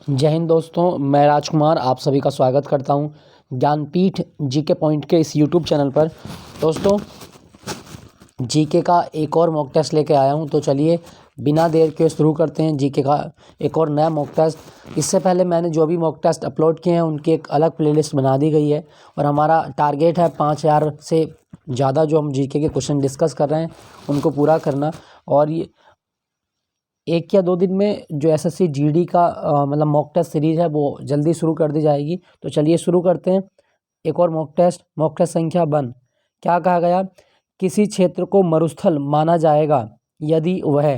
जय हिंद दोस्तों, मैं राजकुमार आप सभी का स्वागत करता हूं ज्ञानपीठ जीके पॉइंट के इस यूट्यूब चैनल पर। दोस्तों, जीके का एक और मॉक टेस्ट लेके आया हूं, तो चलिए बिना देर के शुरू करते हैं जीके का एक और नया मॉक टेस्ट। इससे पहले मैंने जो भी मॉक टेस्ट अपलोड किए हैं उनकी एक अलग प्लेलिस्ट बना दी गई है और हमारा टारगेट है 5000 से ज़्यादा जो हम जीके के क्वेश्चन डिस्कस कर रहे हैं उनको पूरा करना। और ये 1 या 2 दिन में जो एसएससी जीडी का मतलब मॉक टेस्ट सीरीज़ है वो जल्दी शुरू कर दी जाएगी। तो चलिए शुरू करते हैं एक और मॉक टेस्ट संख्या 1। क्या कहा गया? किसी क्षेत्र को मरुस्थल माना जाएगा यदि वह।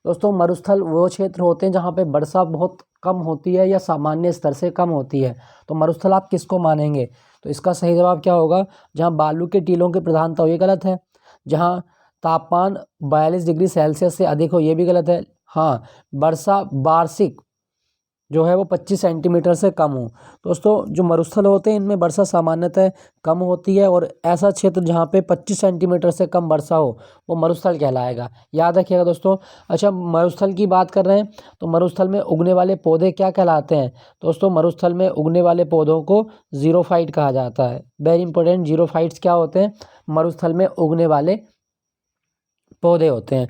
दोस्तों, मरुस्थल वो क्षेत्र होते हैं जहाँ पे वर्षा बहुत कम होती है या सामान्य स्तर से कम होती है। तो मरुस्थल आप किसको मानेंगे? तो इसका सही जवाब क्या होगा? जहाँ बालू के टीलों की प्रधानता हो, ये गलत है। जहाँ तापमान 42 डिग्री सेल्सियस से अधिक हो, ये भी गलत है। हाँ, वर्षा वार्षिक जो है वो 25 सेंटीमीटर से कम हो। दोस्तों, जो मरुस्थल होते हैं इनमें वर्षा सामान्यतः कम होती है और ऐसा क्षेत्र जहाँ पे 25 सेंटीमीटर से कम वर्षा हो वो मरुस्थल कहलाएगा। याद रखिएगा दोस्तों। अच्छा, मरुस्थल की बात कर रहे हैं तो मरुस्थल में उगने वाले पौधे क्या कहलाते हैं? दोस्तों, मरुस्थल में उगने वाले पौधों को जीरोफाइट कहा जाता है। वेरी इंपॉर्टेंट, जीरोफाइट्स क्या होते हैं? मरुस्थल में उगने वाले पौधे होते हैं।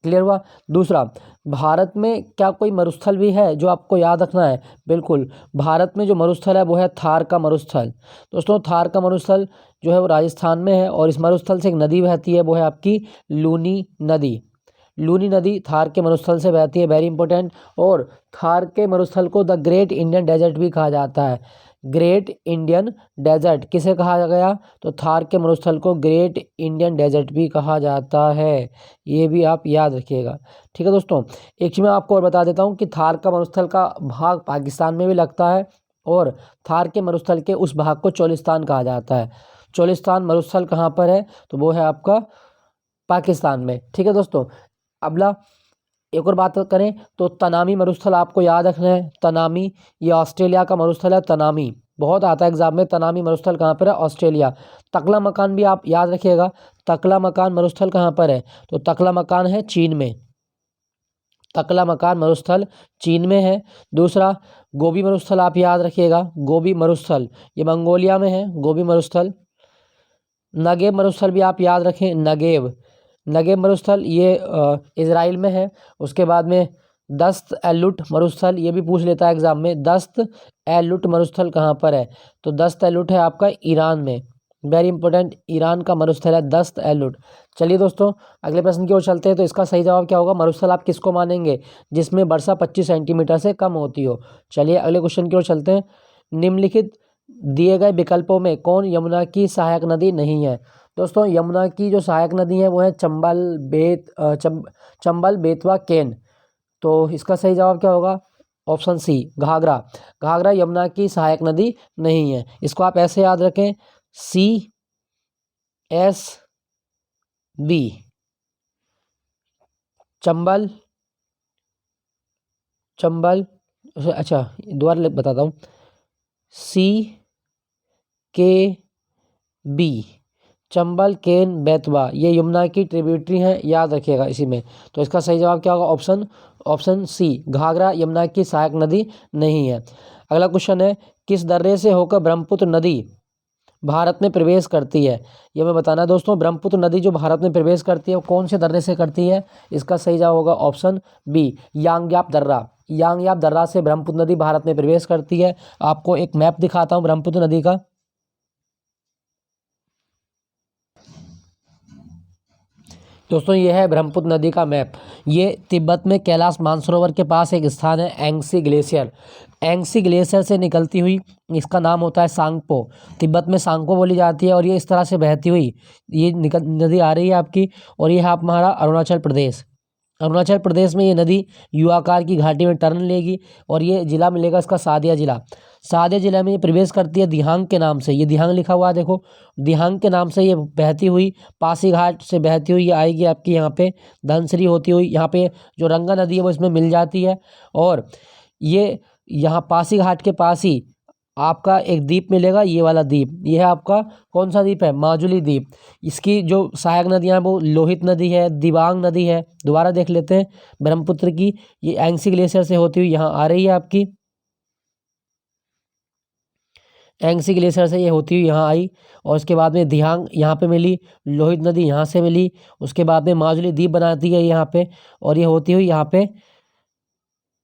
क्लियर हुआ? दूसरा, भारत में क्या कोई मरुस्थल भी है जो आपको याद रखना है? बिल्कुल, भारत में जो मरुस्थल है वो है थार का मरुस्थल। दोस्तों, थार का मरुस्थल जो है वो राजस्थान में है और इस मरुस्थल से एक नदी बहती है, वो है आपकी लूनी नदी। लूनी नदी थार के मरुस्थल से बहती है। Very important. और थार के मरुस्थल को द ग्रेट इंडियन डेजर्ट भी कहा जाता है। ग्रेट इंडियन डेजर्ट किसे कहा गया? तो थार के मरुस्थल को ग्रेट इंडियन डेजर्ट भी कहा जाता है। ये भी आप याद रखिएगा। ठीक है दोस्तों, एक चीज़ मैं आपको और बता देता हूँ कि थार का मरुस्थल का भाग पाकिस्तान में भी लगता है और थार के मरुस्थल के उस भाग को चोलिस्तान कहा जाता है। चोलिस्तान मरुस्थल कहाँ पर है? तो वो है आपका पाकिस्तान में। ठीक है दोस्तों, अगला एक और बात करें तो तनामी मरुस्थल आपको याद रखना है। तनामी, ये ऑस्ट्रेलिया का मरुस्थल है। तनामी बहुत आता है एग्जाम में। तनामी मरुस्थल कहाँ पर है? ऑस्ट्रेलिया। तकला मकान भी आप याद रखिएगा। तकला मकान मरुस्थल कहाँ पर है? तो तकला मकान है चीन में। तकला मकान मरुस्थल चीन में है। दूसरा, गोबी मरुस्थल आप याद रखिएगा। गोबी मरुस्थल ये मंगोलिया में है। गोबी मरुस्थल। नगेब मरुस्थल भी आप याद रखें। नगेब नगेब मरुस्थल ये इज़राइल में है। उसके बाद में दस्त एलुट मरुस्थल, ये भी पूछ लेता है एग्जाम में। दस्त एलुट मरुस्थल कहाँ पर है? तो दस्त एलुट है आपका ईरान में। वेरी इंपॉर्टेंट, ईरान का मरुस्थल है दस्त एलुट। चलिए दोस्तों, अगले प्रश्न की ओर चलते हैं। तो इसका सही जवाब क्या होगा? मरुस्थल आप किसको मानेंगे? जिसमें वर्षा 25 सेंटीमीटर से कम होती हो। चलिए अगले क्वेश्चन की ओर चलते हैं। निम्नलिखित दिए गए विकल्पों में कौन यमुना की सहायक नदी नहीं है? दोस्तों, यमुना की जो सहायक नदी है वो है चंबल बेतवा केन। तो इसका सही जवाब क्या होगा? Option C, Ghaghara. घाघरा यमुना की सहायक नदी नहीं है। इसको आप ऐसे याद रखें, CSB। चंबल अच्छा दोबारा बताता हूँ। CKB, चंबल केन बेतवा, ये यमुना की ट्रिब्यूटरी हैं, याद रखिएगा इसी में। तो इसका सही जवाब क्या होगा? ऑप्शन सी, घाघरा यमुना की सहायक नदी नहीं है। अगला क्वेश्चन है, किस दर्रे से होकर ब्रह्मपुत्र नदी भारत में प्रवेश करती है? ये मैं बताना है दोस्तों। ब्रह्मपुत्र नदी जो भारत में प्रवेश करती है वो कौन से दर्रे से करती है? इसका सही जवाब होगा ऑप्शन बी, यांग्याप दर्रा। यांग्याप दर्रा से ब्रह्मपुत्र नदी भारत में प्रवेश करती है। आपको एक मैप दिखाता हूँ ब्रह्मपुत्र नदी का। दोस्तों, ये है ब्रह्मपुत्र नदी का मैप। ये तिब्बत में कैलाश मानसरोवर के पास एक स्थान है, एंग्सी ग्लेशियर। एंग्सी ग्लेशियर से निकलती हुई इसका नाम होता है सांगपो। तिब्बत में सांगपो बोली जाती है और ये इस तरह से बहती हुई ये नदी आ रही है आपकी। और ये है आप हमारा अरुणाचल प्रदेश। अरुणाचल प्रदेश में ये नदी यू आकार की घाटी में टर्न लेगी और ये जिला मिलेगा इसका सादिया जिला। सादिया जिला में ये प्रवेश करती है दिहांग के नाम से। ये दिहांग लिखा हुआ है देखो। दिहांग के नाम से ये बहती हुई पासीघाट से बहती हुई ये आएगी आपकी यहाँ पे धनसिरी होती हुई यहाँ पे जो रंगा नदी है वो इसमें मिल जाती है। और ये यहाँ पासीघाट के पास ही आपका एक द्वीप मिलेगा, ये वाला द्वीप। ये है आपका कौन सा द्वीप है? माजुली द्वीप। इसकी जो सहायक नदियाँ हैं वो लोहित नदी है, दिबांग नदी है। दोबारा देख लेते हैं ब्रह्मपुत्र की। ये एंग्सी ग्लेशियर से होती हुई यहाँ आ रही है आपकी। एंगसी ग्लेशियर से ये होती हुई यहाँ आई और उसके बाद में दिहांग यहाँ पे मिली, लोहित नदी यहाँ से मिली, उसके बाद में माजुली द्वीप बनाती है यहाँ पे और ये होती हुई यहाँ पे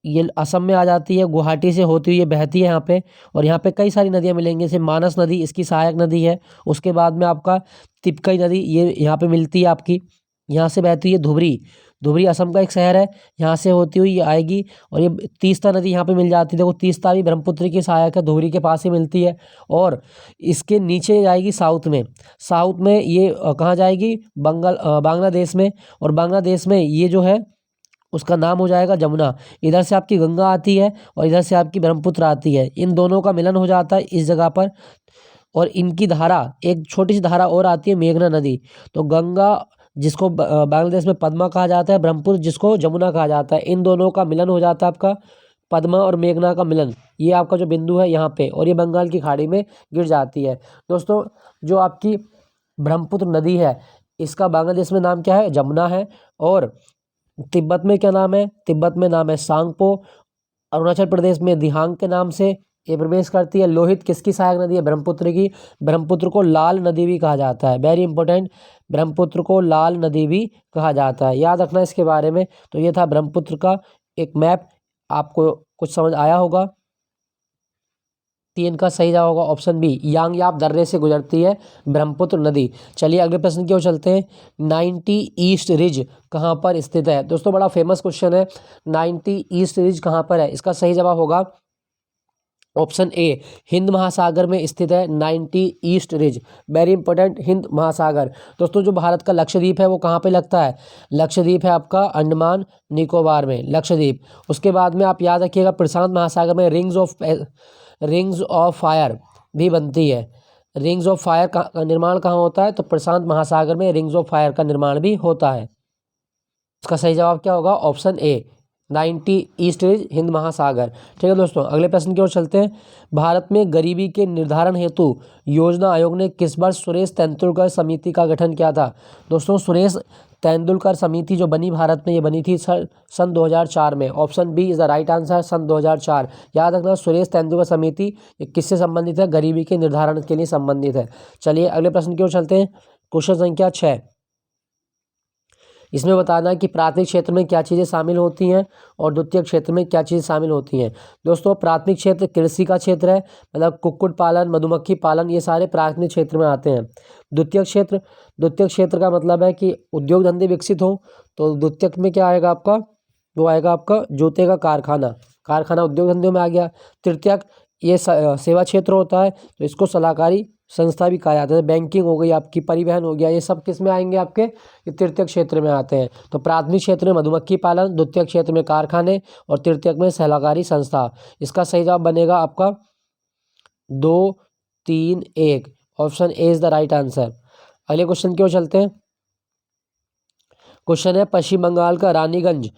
ये असम में आ जाती है, गुवाहाटी से होती हुई ये बहती है यहाँ पे और यहाँ पे कई सारी नदियाँ मिलेंगी जैसे मानस नदी इसकी सहायक नदी है। उसके बाद में आपका तिपकई नदी ये यहाँ पे मिलती है आपकी, यहाँ से बहती है धुबरी। धुबरी असम का एक शहर है, यहाँ से होती हुई ये आएगी और ये तीस्ता नदी यहाँ पे मिल जाती है। देखो तीस्ता भी ब्रह्मपुत्र की सहायक है, धुबरी के पास ही मिलती है और इसके नीचे जाएगी साउथ में। साउथ में ये कहाँ जाएगी, बांग्लादेश में, और बांग्लादेश में ये जो है उसका नाम हो जाएगा जमुना। इधर से आपकी गंगा आती है और इधर से आपकी ब्रह्मपुत्र आती है, इन दोनों का मिलन हो जाता है इस जगह पर और इनकी धारा, एक छोटी सी धारा और आती है मेघना नदी। तो गंगा जिसको बांग्लादेश में पद्मा कहा जाता है, ब्रह्मपुत्र जिसको जमुना कहा जाता है, इन दोनों का मिलन हो जाता है आपका पद्मा और मेघना का मिलन, ये आपका जो बिंदु है यहाँ पे, और ये बंगाल की खाड़ी में गिर जाती है। दोस्तों जो आपकी ब्रह्मपुत्र नदी है इसका बांग्लादेश में नाम क्या है, जमुना है, और तिब्बत में क्या नाम है, तिब्बत में नाम है सांगपो। अरुणाचल प्रदेश में दिहांग के नाम से ये प्रवेश करती है। लोहित किसकी सहायक नदी है, ब्रह्मपुत्र की। ब्रह्मपुत्र को लाल नदी भी कहा जाता है, वेरी इंपॉर्टेंट, ब्रह्मपुत्र को लाल नदी भी कहा जाता है, याद रखना इसके बारे में। तो ये था ब्रह्मपुत्र का एक मैप, आपको कुछ समझ आया होगा। 3 का सही जवाब होगा ऑप्शन बी, यांगयाप दर्रे से गुजरती है ब्रह्मपुत्र नदी। चलिए अगले प्रश्न की ओर चलते हैं। 90 ईस्ट रिज कहाँ पर स्थित है। दोस्तों बड़ा फेमस क्वेश्चन है, 90 ईस्ट रिज कहाँ पर है। इसका सही जवाब होगा ऑप्शन ए, हिंद महासागर में स्थित है 90 east ridge, very important, Hind महासागर। दोस्तों जो भारत का लक्षद्वीप है वो कहाँ पे लगता है, लक्षद्वीप है आपका अंडमान निकोबार में, लक्षद्वीप। उसके बाद में आप याद रखिएगा प्रशांत महासागर में रिंग्स ऑफ फायर भी बनती है। रिंग्स ऑफ फायर का निर्माण कहाँ होता है, तो प्रशांत महासागर में रिंग्स ऑफ फायर का निर्माण भी होता है। इसका सही जवाब क्या होगा, option A, 90 east ridge, Hind महासागर। ठीक है दोस्तों अगले प्रश्न की ओर चलते हैं। भारत में गरीबी के निर्धारण हेतु योजना आयोग ने किस वर्ष सुरेश तेंदुलकर समिति का गठन किया था। दोस्तों सुरेश तेंदुलकर समिति जो बनी भारत में, ये बनी थी सन 2004 में। Option B is the right answer, सन 2004। याद रखना सुरेश तेंदुलकर समिति ये किससे संबंधित है, गरीबी के निर्धारण के लिए संबंधित है। चलिए अगले प्रश्न की ओर चलते हैं। क्वेश्चन संख्या 6, इसमें बताना है कि प्राथमिक क्षेत्र में क्या चीज़ें शामिल होती हैं और द्वितीयक क्षेत्र में क्या चीज़ें शामिल होती हैं। दोस्तों प्राथमिक क्षेत्र कृषि का क्षेत्र है, मतलब कुक्कुट पालन, मधुमक्खी पालन, ये सारे प्राथमिक क्षेत्र में आते हैं। द्वितीयक क्षेत्र का मतलब है कि उद्योग धंधे विकसित हों, तो द्वितीयक में क्या आएगा आपका, वो आएगा आपका जूते का कारखाना उद्योग धंधे में आ गया। तृतीयक ये सेवा क्षेत्र होता है, तो इसको सलाहकारी संस्था भी कहा जाता है। बैंकिंग हो गई आपकी, परिवहन हो गया, ये सब किस में आएंगे आपके, ये तृतीयक क्षेत्र में आते हैं। तो प्राथमिक क्षेत्र में मधुमक्खी पालन, द्वितीयक क्षेत्र में कारखाने और तृतीयक में सलाहकारी संस्था। इसका सही जवाब बनेगा आपका 2, 3, 1, option A is the right answer. अगले क्वेश्चन की ओर चलते हैं। क्वेश्चन है पश्चिम बंगाल का रानीगंज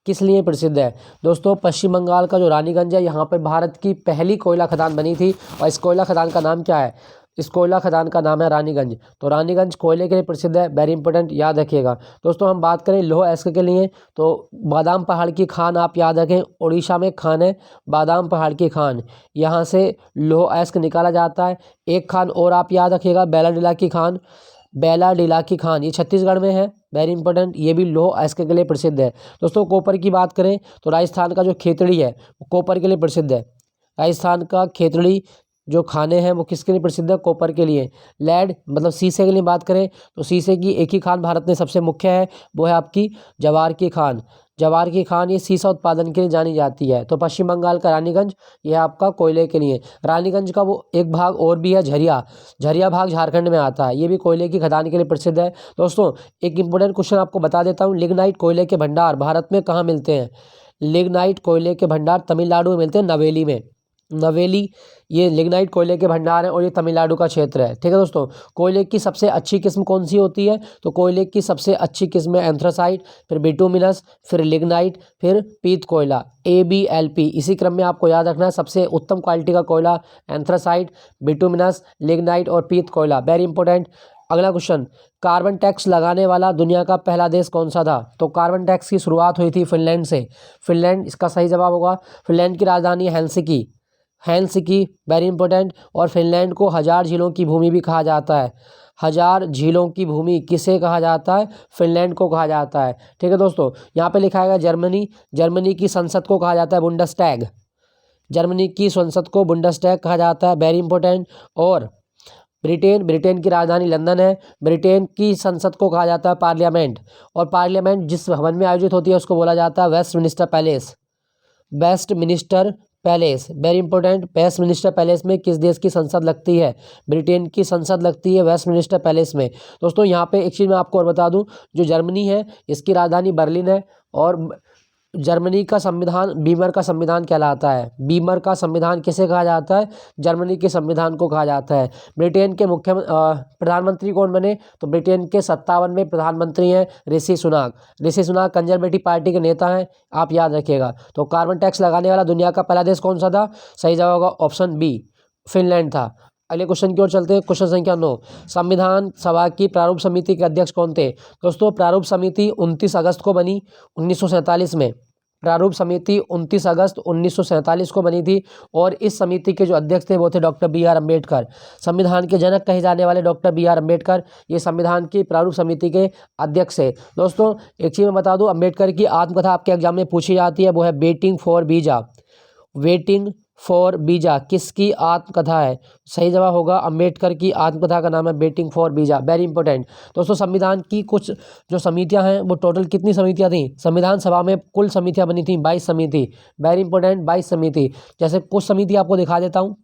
किस लिए प्रसिद्ध है। दोस्तों पश्चिम बंगाल का जो रानीगंज है, यहाँ पर भारत की पहली कोयला खदान बनी थी और इस कोयला खदान का नाम क्या है, इस कोयला खदान का नाम है रानीगंज। तो रानीगंज कोयले के लिए प्रसिद्ध है, वेरी इंपॉर्टेंट, याद रखिएगा। दोस्तों हम बात करें लौह अयस्क के लिए, तो बादाम पहाड़ की खान आप याद रखें, उड़ीसा में खान है बादाम पहाड़ की खान, यहाँ से लौह अयस्क निकाला जाता है। एक खान और आप याद रखिएगा, बेलाडीला की खान, ये छत्तीसगढ़ में है, वेरी इंपॉर्टेंट, ये भी लौह अयस्क के लिए प्रसिद्ध है। दोस्तों कॉपर की बात करें तो राजस्थान का जो खेतड़ी है वो कॉपर के लिए प्रसिद्ध है। राजस्थान का खेतड़ी जो खाने हैं वो किसके लिए प्रसिद्ध है, कॉपर के लिए। लेड मतलब शीशे के लिए बात करें तो शीशे की एक ही खान भारत में सबसे मुख्य है, वो है आपकी जवार की खान। जवार की खान ये शीशा उत्पादन के लिए जानी जाती है। तो पश्चिम बंगाल का रानीगंज ये आपका कोयले के लिए। रानीगंज का वो एक भाग और भी है झरिया भाग झारखंड में आता है, ये भी कोयले की खदान के लिए प्रसिद्ध है। दोस्तों एक इंपॉर्टेंट क्वेश्चन आपको बता देता हूँ, लिग्नाइट कोयले के भंडार भारत में कहाँ मिलते हैं। लिग्नाइट कोयले के भंडार तमिलनाडु में मिलते हैं, नवेली ये लिग्नाइट कोयले के भंडार है और ये तमिलनाडु का क्षेत्र है। ठीक है दोस्तों, कोयले की सबसे अच्छी किस्म कौन सी होती है, तो कोयले की सबसे अच्छी किस्म है एंथ्रासाइट, फिर बिटुमिनस, फिर लिग्नाइट, फिर पीत कोयला, ABLP। इसी क्रम में आपको याद रखना है सबसे उत्तम क्वालिटी का कोयला एंथ्रासाइट, बिटुमिनस, लिग्नाइट और पीत कोयला, वेरी इंपॉर्टेंट। अगला क्वेश्चन, कार्बन टैक्स लगाने वाला दुनिया का पहला देश कौन सा था। तो कार्बन टैक्स की शुरुआत हुई थी फिनलैंड से, फिनलैंड इसका सही जवाब होगा। फिनलैंड की राजधानी हेलसिंकी, वेरी इंपॉर्टेंट। और फिनलैंड को 1000 झीलों की भूमि भी कहा जाता है। 1000 झीलों की भूमि किसे कहा जाता है? फिनलैंड को कहा जाता है। ठीक है दोस्तों, यहाँ पे लिखा है जर्मनी। जर्मनी की संसद को कहा जाता है बुंडसटैग। जर्मनी की संसद को बुंडसटैग कहा जाता है, वेरी इंपॉर्टेंट। और ब्रिटेन, ब्रिटेन की राजधानी लंदन है। ब्रिटेन की संसद को कहा जाता है पार्लियामेंट। और पार्लियामेंट जिस भवन में आयोजित होती है उसको बोला जाता है Westminster palace. Westminster palace, very important. Westminster palace में किस देश की संसद लगती है? ब्रिटेन की संसद लगती है वेस्टमिनिस्टर पैलेस में। दोस्तों यहाँ पे एक चीज़ मैं आपको और बता दूं, जो जर्मनी है इसकी राजधानी बर्लिन है। और जर्मनी का संविधान बीमर का संविधान कहलाता है। बीमर का संविधान किसे कहा जाता है? जर्मनी के संविधान को कहा जाता है। ब्रिटेन के प्रधानमंत्री कौन बने? तो ब्रिटेन के 57वें प्रधानमंत्री हैं ऋषि सुनाक। ऋषि सुनाक कंजर्वेटिव पार्टी के नेता हैं, आप याद रखिएगा। तो कार्बन टैक्स लगाने वाला दुनिया का पहला देश कौन सा था? सही जवाब होगा ऑप्शन बी, फिनलैंड था। अगले क्वेश्चन की ओर चलते हैं। क्वेश्चन संख्या 9, संविधान सभा की प्रारूप समिति के अध्यक्ष कौन थे? दोस्तों प्रारूप समिति 29 अगस्त को बनी 1947 में। प्रारूप समिति 29 अगस्त 1947 को बनी थी। और इस समिति के जो अध्यक्ष थे वो थे डॉक्टर B.R. अम्बेडकर। संविधान के जनक कहे जाने वाले डॉक्टर B.R. अम्बेडकर ये संविधान की प्रारूप समिति के अध्यक्ष है। दोस्तों एक चीज़ मैं बता दूं, अम्बेडकर की आत्मकथा आपके एग्जाम में पूछी जाती है, वो है waiting for visa. Waiting for visa किसकी आत्मकथा है? सही जवाब होगा अम्बेडकर की आत्मकथा का नाम है waiting for visa, very important. दोस्तों संविधान की कुछ जो समितियां हैं वो टोटल कितनी समितियां थी? संविधान सभा में कुल समितियां बनी थी 22 समिति, वेरी इंपॉर्टेंट 22 समिति। जैसे कुछ समिति आपको दिखा देता हूँ,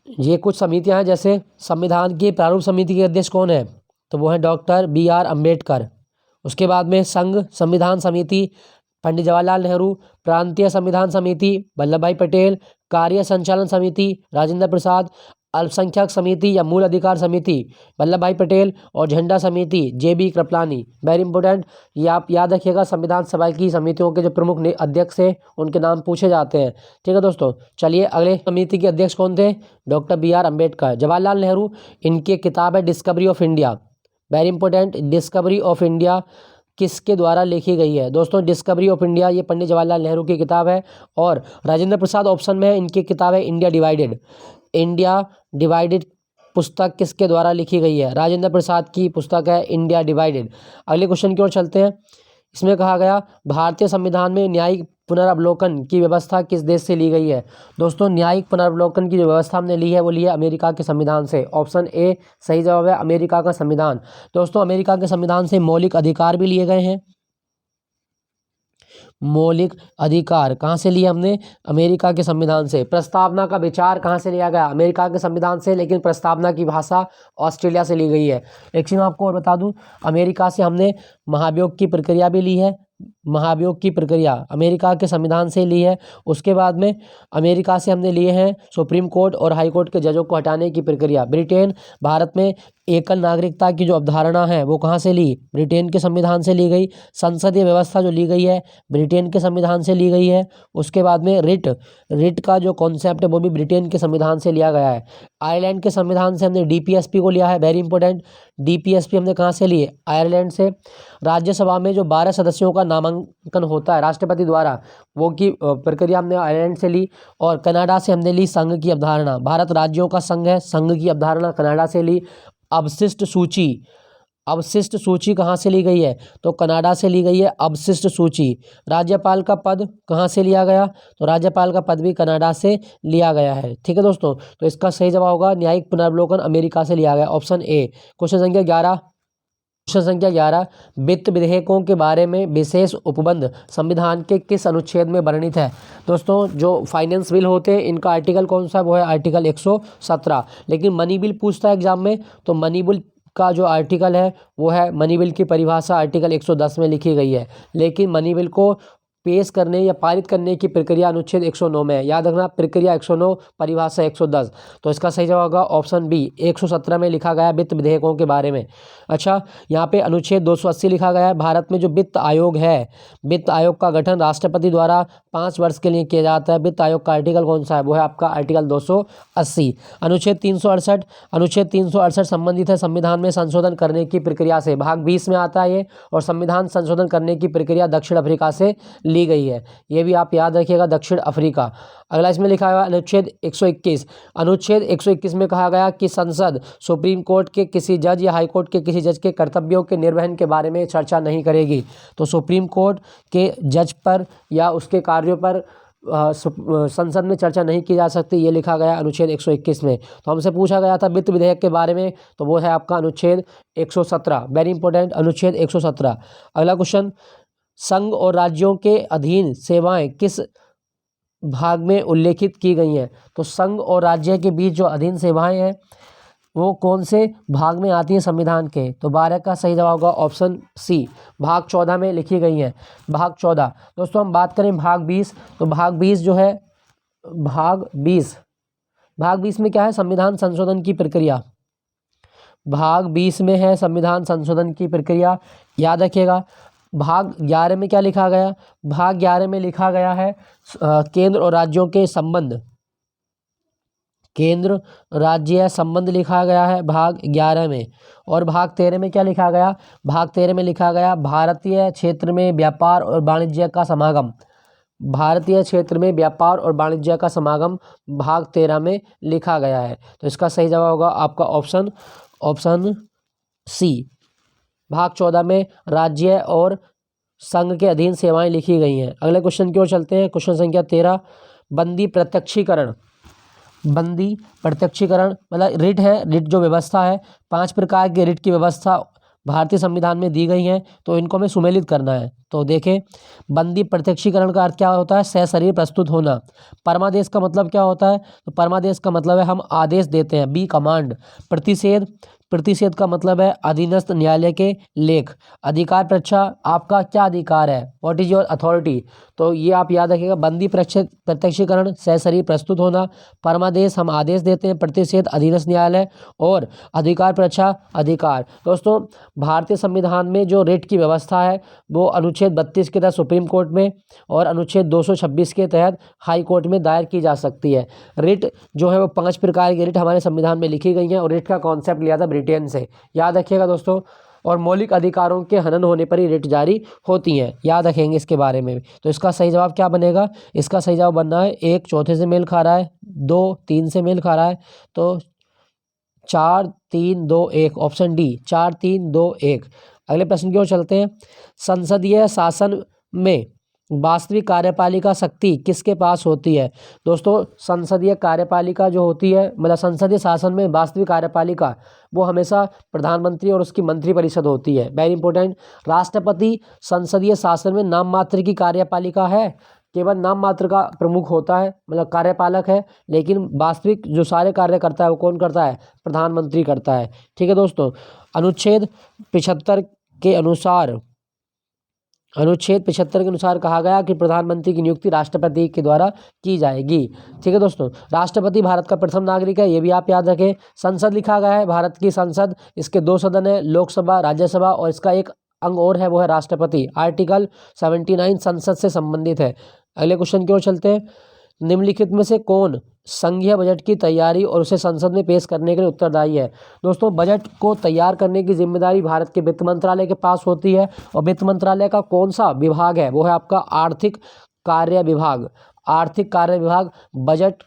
ये कुछ समितियां हैं। जैसे संविधान की प्रारूप समिति के अध्यक्ष कौन है? तो वो है डॉक्टर B.R. अम्बेडकर। उसके बाद में संघ संविधान समिति पंडित जवाहरलाल नेहरू, प्रांतीय संविधान समिति वल्लभ भाई पटेल, कार्य संचालन समिति राजेंद्र प्रसाद, अल्पसंख्यक समिति या मूल अधिकार समिति वल्लभ भाई पटेल, और झंडा समिति JB कृपलानी, वेरी इंपॉर्टेंट। ये आप याद रखिएगा, संविधान सभा की समितियों के जो प्रमुख अध्यक्ष हैं उनके नाम पूछे जाते हैं। ठीक है दोस्तों, चलिए अगले समिति के अध्यक्ष कौन थे? Doctor B.R. अम्बेडकर। जवाहरलाल नेहरू, इनकी किताब है discovery of India, very important. Discovery of India किसके द्वारा लिखी गई है? दोस्तों डिस्कवरी ऑफ इंडिया ये पंडित जवाहरलाल नेहरू की किताब है। और राजेंद्र प्रसाद ऑप्शन में है, इनकी किताब है इंडिया डिवाइडेड। इंडिया डिवाइडेड पुस्तक किसके द्वारा लिखी गई है? राजेंद्र प्रसाद की पुस्तक है इंडिया डिवाइडेड। अगले क्वेश्चन की ओर चलते हैं। इसमें कहा गया भारतीय संविधान में न्यायिक पुनर्वलोकन की व्यवस्था किस देश से ली गई है? दोस्तों न्यायिक पुनर्वलोकन की जो व्यवस्था हमने ली है वो ली है अमेरिका के संविधान से। ऑप्शन ए सही जवाब है, अमेरिका का संविधान। दोस्तों अमेरिका के संविधान से मौलिक अधिकार भी लिए गए हैं। मौलिक अधिकार कहाँ से लिए हमने? अमेरिका के संविधान से। प्रस्तावना का विचार कहाँ से लिया गया? अमेरिका के संविधान से, लेकिन प्रस्तावना की भाषा ऑस्ट्रेलिया से ली गई है। एक चीज़ मैं आपको और बता दूं, अमेरिका से हमने महाभियोग की प्रक्रिया भी ली है। महाभियोग की प्रक्रिया अमेरिका के संविधान से ली है। उसके बाद में अमेरिका से हमने लिए हैं सुप्रीम कोर्ट और हाई कोर्ट के जजों को हटाने की प्रक्रिया। ब्रिटेन, भारत में एकल नागरिकता की जो अवधारणा है वो कहाँ से ली? ब्रिटेन के संविधान से ली गई। संसदीय व्यवस्था जो ली गई है ब्रिटेन के संविधान से ली गई है। उसके बाद में रिट का जो कॉन्सेप्ट है वो भी ब्रिटेन के संविधान से लिया गया है। आयरलैंड के संविधान से हमने DPSP को लिया है, वेरी इंपॉर्टेंट। DPSP हमने कहाँ से लिए? आयरलैंड से। राज्यसभा में जो 12 सदस्यों का नामांकन होता है राष्ट्रपति द्वारा, वो की प्रक्रिया हमने आयरलैंड से ली। और कनाडा से हमने ली संघ की अवधारणा। भारत राज्यों का संघ है, संघ की अवधारणा कनाडा से ली। अवशिष्ट सूची, अवशिष्ट सूची कहाँ से ली गई है? तो कनाडा से ली गई है अवशिष्ट सूची। राज्यपाल का पद कहाँ से लिया गया? तो राज्यपाल का पद भी कनाडा से लिया गया है। ठीक है दोस्तों, तो इसका सही जवाब होगा न्यायिक पुनर्वलोकन अमेरिका से लिया गया, ऑप्शन ए। क्वेश्चन संख्या 11, क्वेश्चन संख्या 11, वित्त विधेयकों के बारे में विशेष उपबंध संविधान के किस अनुच्छेद में वर्णित है? दोस्तों जो फाइनेंस बिल होते हैं इनका आर्टिकल कौन सा है? वो है आर्टिकल 117। लेकिन मनी बिल पूछता है एग्जाम में, तो मनी बिल का जो आर्टिकल है वो है, मनी बिल की परिभाषा आर्टिकल 110 में लिखी गई है। लेकिन मनी बिल को पेश करने या पारित करने की प्रक्रिया अनुच्छेद 109 में है। याद रखना, प्रक्रिया 109, परिभाषा 110। तो इसका सही जवाब होगा ऑप्शन बी, 117 में लिखा गया वित्त विधेयकों के बारे में। अच्छा, यहाँ पे अनुच्छेद 280 लिखा गया है। भारत में जो वित्त आयोग है, वित्त आयोग का गठन राष्ट्रपति द्वारा 5 वर्ष के लिए किया जाता है। वित्त आयोग का आर्टिकल कौन सा है? वो है आपका आर्टिकल 280। अनुच्छेद 368, अनुच्छेद 368 संबंधित है संविधान में संशोधन करने की प्रक्रिया से। भाग 20 में आता है ये। और संविधान संशोधन करने की प्रक्रिया दक्षिण अफ्रीका से ली गई है, ये भी आप याद रखिएगा, दक्षिण अफ्रीका। अगला इसमें लिखा हुआ अनुच्छेद 121। अनुच्छेद 121 में कहा गया कि संसद सुप्रीम कोर्ट के किसी जज या हाई कोर्ट के किसी जज के कर्तव्यों के निर्वहन के बारे में चर्चा नहीं करेगी। तो सुप्रीम कोर्ट के जज पर या उसके कार्यों पर संसद में चर्चा नहीं की जा सकती, ये लिखा गया अनुच्छेद 121 में। तो हमसे पूछा गया था वित्त विधेयक के बारे में, तो वो है आपका अनुच्छेद 117, वेरी इंपॉर्टेंट, अनुच्छेद 117। अगला क्वेश्चन, संघ और राज्यों के अधीन सेवाएं किस भाग में उल्लेखित की गई हैं? तो संघ और राज्य के बीच जो अधीन सेवाएं हैं वो कौन से भाग में आती हैं संविधान के? तो 12 का सही जवाब होगा ऑप्शन सी, भाग 14 में लिखी गई हैं, भाग 14। दोस्तों हम बात करें भाग 20, तो भाग 20 जो है, भाग 20 में क्या है? संविधान संशोधन की प्रक्रिया। भाग 20 में है संविधान संशोधन की प्रक्रिया, याद रखिएगा। भाग 11 में क्या लिखा गया? भाग 11 में लिखा गया है केंद्र और राज्यों के संबंध, केंद्र राज्य संबंध लिखा गया है भाग 11 में। और भाग 13 में क्या लिखा गया? भाग 13 में लिखा गया भारतीय क्षेत्र में व्यापार और वाणिज्य का समागम, भारतीय क्षेत्र में व्यापार और वाणिज्य का समागम भाग 13 में लिखा गया है। तो इसका सही जवाब होगा आपका ऑप्शन सी। भाग 14 में राज्य और संघ के अधीन सेवाएं लिखी गई हैं। अगले क्वेश्चन की ओर चलते हैं, क्वेश्चन संख्या 13, बंदी प्रत्यक्षीकरण। बंदी प्रत्यक्षीकरण मतलब रिट है, रिट जो व्यवस्था है, 5 प्रकार के रिट की व्यवस्था भारतीय संविधान में दी गई हैं, तो इनको हमें सुमेलित करना है। तो देखें, बंदी प्रत्यक्षीकरण का अर्थ क्या होता है? सशरीर प्रस्तुत होना। परमादेश का मतलब क्या होता है? तो परमादेश का मतलब है हम आदेश देते हैं, बी कमांड। प्रतिषेध का मतलब है अधीनस्थ न्यायालय के लेख। अधिकार परीक्षा, आपका क्या अधिकार है? What is your authority? तो ये आप याद रखिएगा, बंदी प्रत्यक्षीकरण सशरीर प्रस्तुत होना, परमादेश हम आदेश देते हैं, प्रतिषेध अधीनस्थ न्यायालय, और अधिकार परीक्षा अधिकार। दोस्तों भारतीय संविधान में जो रिट की व्यवस्था है वो अनुच्छेद 32 के तहत सुप्रीम कोर्ट में और अनुच्छेद 226 के तहत हाई कोर्ट में दायर की जा सकती है। रिट जो है वो 5 प्रकार की रिट हमारे संविधान में लिखी गई हैं, और रिट का कॉन्सेप्ट लिया था ब्रिटेन से, याद रखिएगा दोस्तों। और मौलिक अधिकारों के हनन होने पर ही रिट जारी होती हैं, याद रखेंगे इसके बारे में। तो इसका सही जवाब क्या बनेगा? इसका सही जवाब बनना है 1 चौथे से मेल खा रहा है, 2 3 से मेल खा रहा है, तो 4 3 2 1, ऑप्शन डी 4 3 2 1। अगले प्रश्न की ओर चलते हैं, संसदीय शासन में वास्तविक कार्यपालिका शक्ति किसके पास होती है? दोस्तों संसदीय कार्यपालिका जो होती है, मतलब संसदीय शासन में वास्तविक कार्यपालिका, वो हमेशा प्रधानमंत्री और उसकी मंत्रिपरिषद होती है, वेरी इंपॉर्टेंट। राष्ट्रपति संसदीय शासन में नाम मात्र की कार्यपालिका है, केवल नाम मात्र का प्रमुख होता है, मतलब कार्यपालक है, लेकिन वास्तविक जो सारे कार्य करता है वो कौन करता है? प्रधानमंत्री करता है। ठीक है दोस्तों, अनुच्छेद 75 के अनुसार, अनुच्छेद 75 के अनुसार कहा गया कि प्रधानमंत्री की नियुक्ति राष्ट्रपति के द्वारा की जाएगी। ठीक है दोस्तों, राष्ट्रपति भारत का प्रथम नागरिक है, ये भी आप याद रखें। संसद लिखा गया है, भारत की संसद, इसके 2 सदन है, लोकसभा राज्यसभा, और इसका एक अंग और है वो है राष्ट्रपति। आर्टिकल 79 संसद से संबंधित है। अगले क्वेश्चन की ओर चलते हैं, निम्नलिखित में से कौन संघीय बजट की तैयारी और उसे संसद में पेश करने के लिए उत्तरदायी है? दोस्तों बजट को तैयार करने की जिम्मेदारी भारत के वित्त मंत्रालय के पास होती है, और वित्त मंत्रालय का कौन सा विभाग है? वो है आपका आर्थिक कार्य विभाग। आर्थिक कार्य विभाग बजट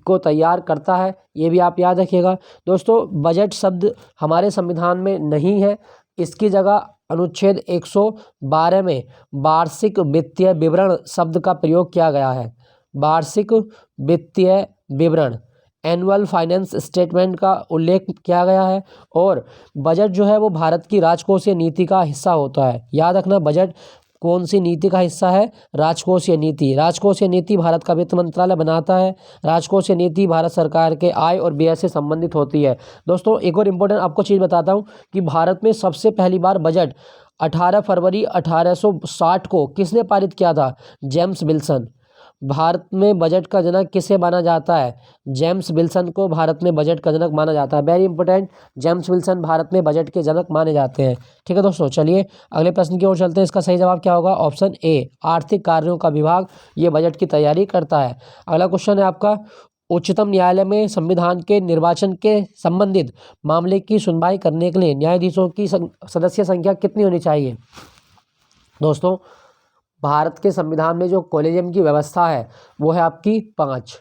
को तैयार करता है, ये भी आप याद रखिएगा। दोस्तों बजट शब्द हमारे संविधान में नहीं है, इसकी जगह अनुच्छेद 112 में वार्षिक वित्तीय विवरण शब्द का प्रयोग किया गया है। वार्षिक वित्तीय विवरण, एनुअल फाइनेंस स्टेटमेंट का उल्लेख किया गया है। और बजट जो है वो भारत की राजकोषीय नीति का हिस्सा होता है, याद रखना। बजट कौन सी नीति का हिस्सा है? राजकोषीय नीति। राजकोषीय नीति भारत का वित्त मंत्रालय बनाता है। राजकोषीय नीति भारत सरकार के आय और व्यय से संबंधित होती है। दोस्तों एक और इम्पोर्टेंट आपको चीज़ बताता हूँ कि भारत में सबसे पहली बार बजट 18 फरवरी 1860 को किसने पारित किया था? James Wilson. भारत में बजट का जनक किसे माना जाता है? जेम्स विल्सन को भारत में बजट का जनक माना जाता है, very important. James Wilson Bharat में बजट के जनक माने जाते हैं। ठीक है दोस्तों, चलिए अगले प्रश्न की ओर चलते हैं। इसका सही जवाब क्या होगा? ऑप्शन ए, आर्थिक कार्यों का विभाग ये बजट की तैयारी करता है। अगला क्वेश्चन है आपका, उच्चतम न्यायालय में संविधान के निर्वाचन के संबंधित मामले की सुनवाई करने के लिए न्यायाधीशों की सदस्य संख्या कितनी होनी चाहिए? दोस्तों भारत के संविधान में जो कॉलेजियम की व्यवस्था है वो है आपकी 5।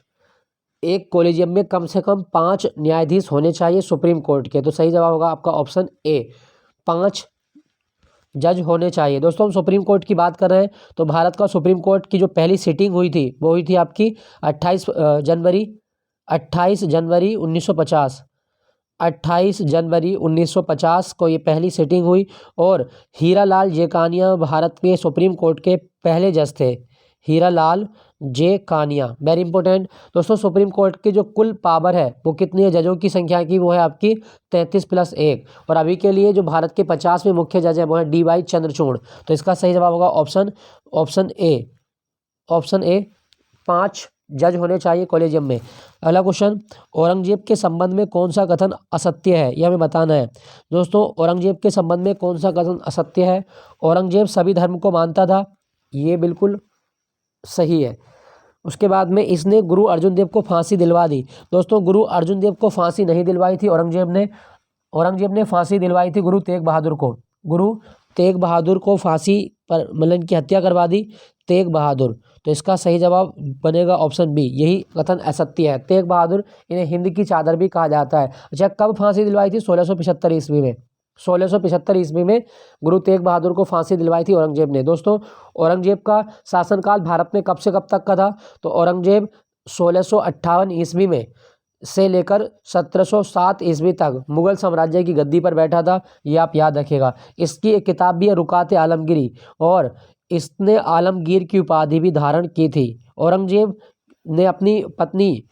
एक कॉलेजियम में कम से कम 5 न्यायाधीश होने चाहिए सुप्रीम कोर्ट के। तो सही जवाब होगा आपका ऑप्शन ए, 5 जज होने चाहिए। दोस्तों हम सुप्रीम कोर्ट की बात कर रहे हैं तो भारत का सुप्रीम कोर्ट की जो पहली सिटिंग हुई थी वो हुई थी आपकी 28 जनवरी 1950। 28 जनवरी 1950 को ये पहली सिटिंग हुई और हीरालाल जेकानिया भारत के सुप्रीम कोर्ट के पहले जज थे। हीरालाल जे कानिया, वेरी इंपॉर्टेंट। दोस्तों सुप्रीम कोर्ट की जो कुल पावर है वो कितनी है जजों की संख्या की, वो है आपकी 33 + 1। और अभी के लिए जो भारत के 50वें मुख्य जज हैं वो है DY चंद्रचूड़। तो इसका सही जवाब होगा ऑप्शन ए 5 जज होने चाहिए कॉलेजियम में। अगला क्वेश्चन, औरंगजेब के संबंध में कौन सा कथन असत्य है, यह हमें बताना है। दोस्तों औरंगजेब के संबंध में कौन सा कथन असत्य है? औरंगजेब सभी धर्म को मानता था, ये बिल्कुल सही है। उसके बाद में इसने गुरु अर्जुन देव को फांसी दिलवा दी। दोस्तों गुरु अर्जुन देव को फांसी नहीं दिलवाई थी औरंगजेब ने फांसी दिलवाई थी गुरु तेग बहादुर को। गुरु तेग बहादुर को फांसी पर मतलब इनकी हत्या करवा दी तेग बहादुर। तो इसका सही जवाब बनेगा ऑप्शन बी, यही कथन असत्य है। तेग बहादुर, इन्हें हिंद की चादर भी कहा जाता है। अच्छा, कब फांसी दिलवाई थी? 1675 ईस्वी में। 1675 ईस्वी में गुरु तेग बहादुर को फांसी दिलवाई थी औरंगजेब ने। दोस्तों औरंगजेब का शासनकाल भारत में कब से कब तक का था? तो औरंगजेब 1658 ईस्वी में से लेकर 1707 ईस्वी तक मुगल साम्राज्य की गद्दी पर बैठा था, ये आप याद रखिएगा। इसकी एक किताब भी है रुकाते आलमगीरी, और इसने आलमगीर की उपाधि भी धारण की थी। औरंगजेब ने अपनी पत्नी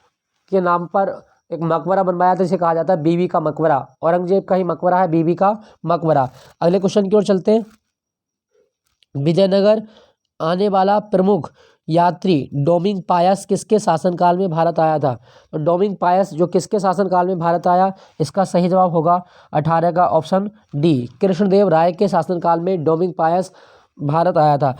के नाम पर एक मकबरा बनवाया था, जिसे कहा जाता है बीबी का मकबरा। औरंगजेब का ही मकबरा है बीबी का मकबरा। अगले क्वेश्चन की ओर चलते हैं। विजयनगर आने वाला प्रमुख यात्री डोमिंग पायस किसके शासनकाल में भारत आया था? तो डोमिंग पायस जो किसके शासनकाल में भारत आया, इसका सही जवाब होगा 18 का ऑप्शन डी, कृष्णदेव राय के शासनकाल में डोमिंग पायस भारत आया था।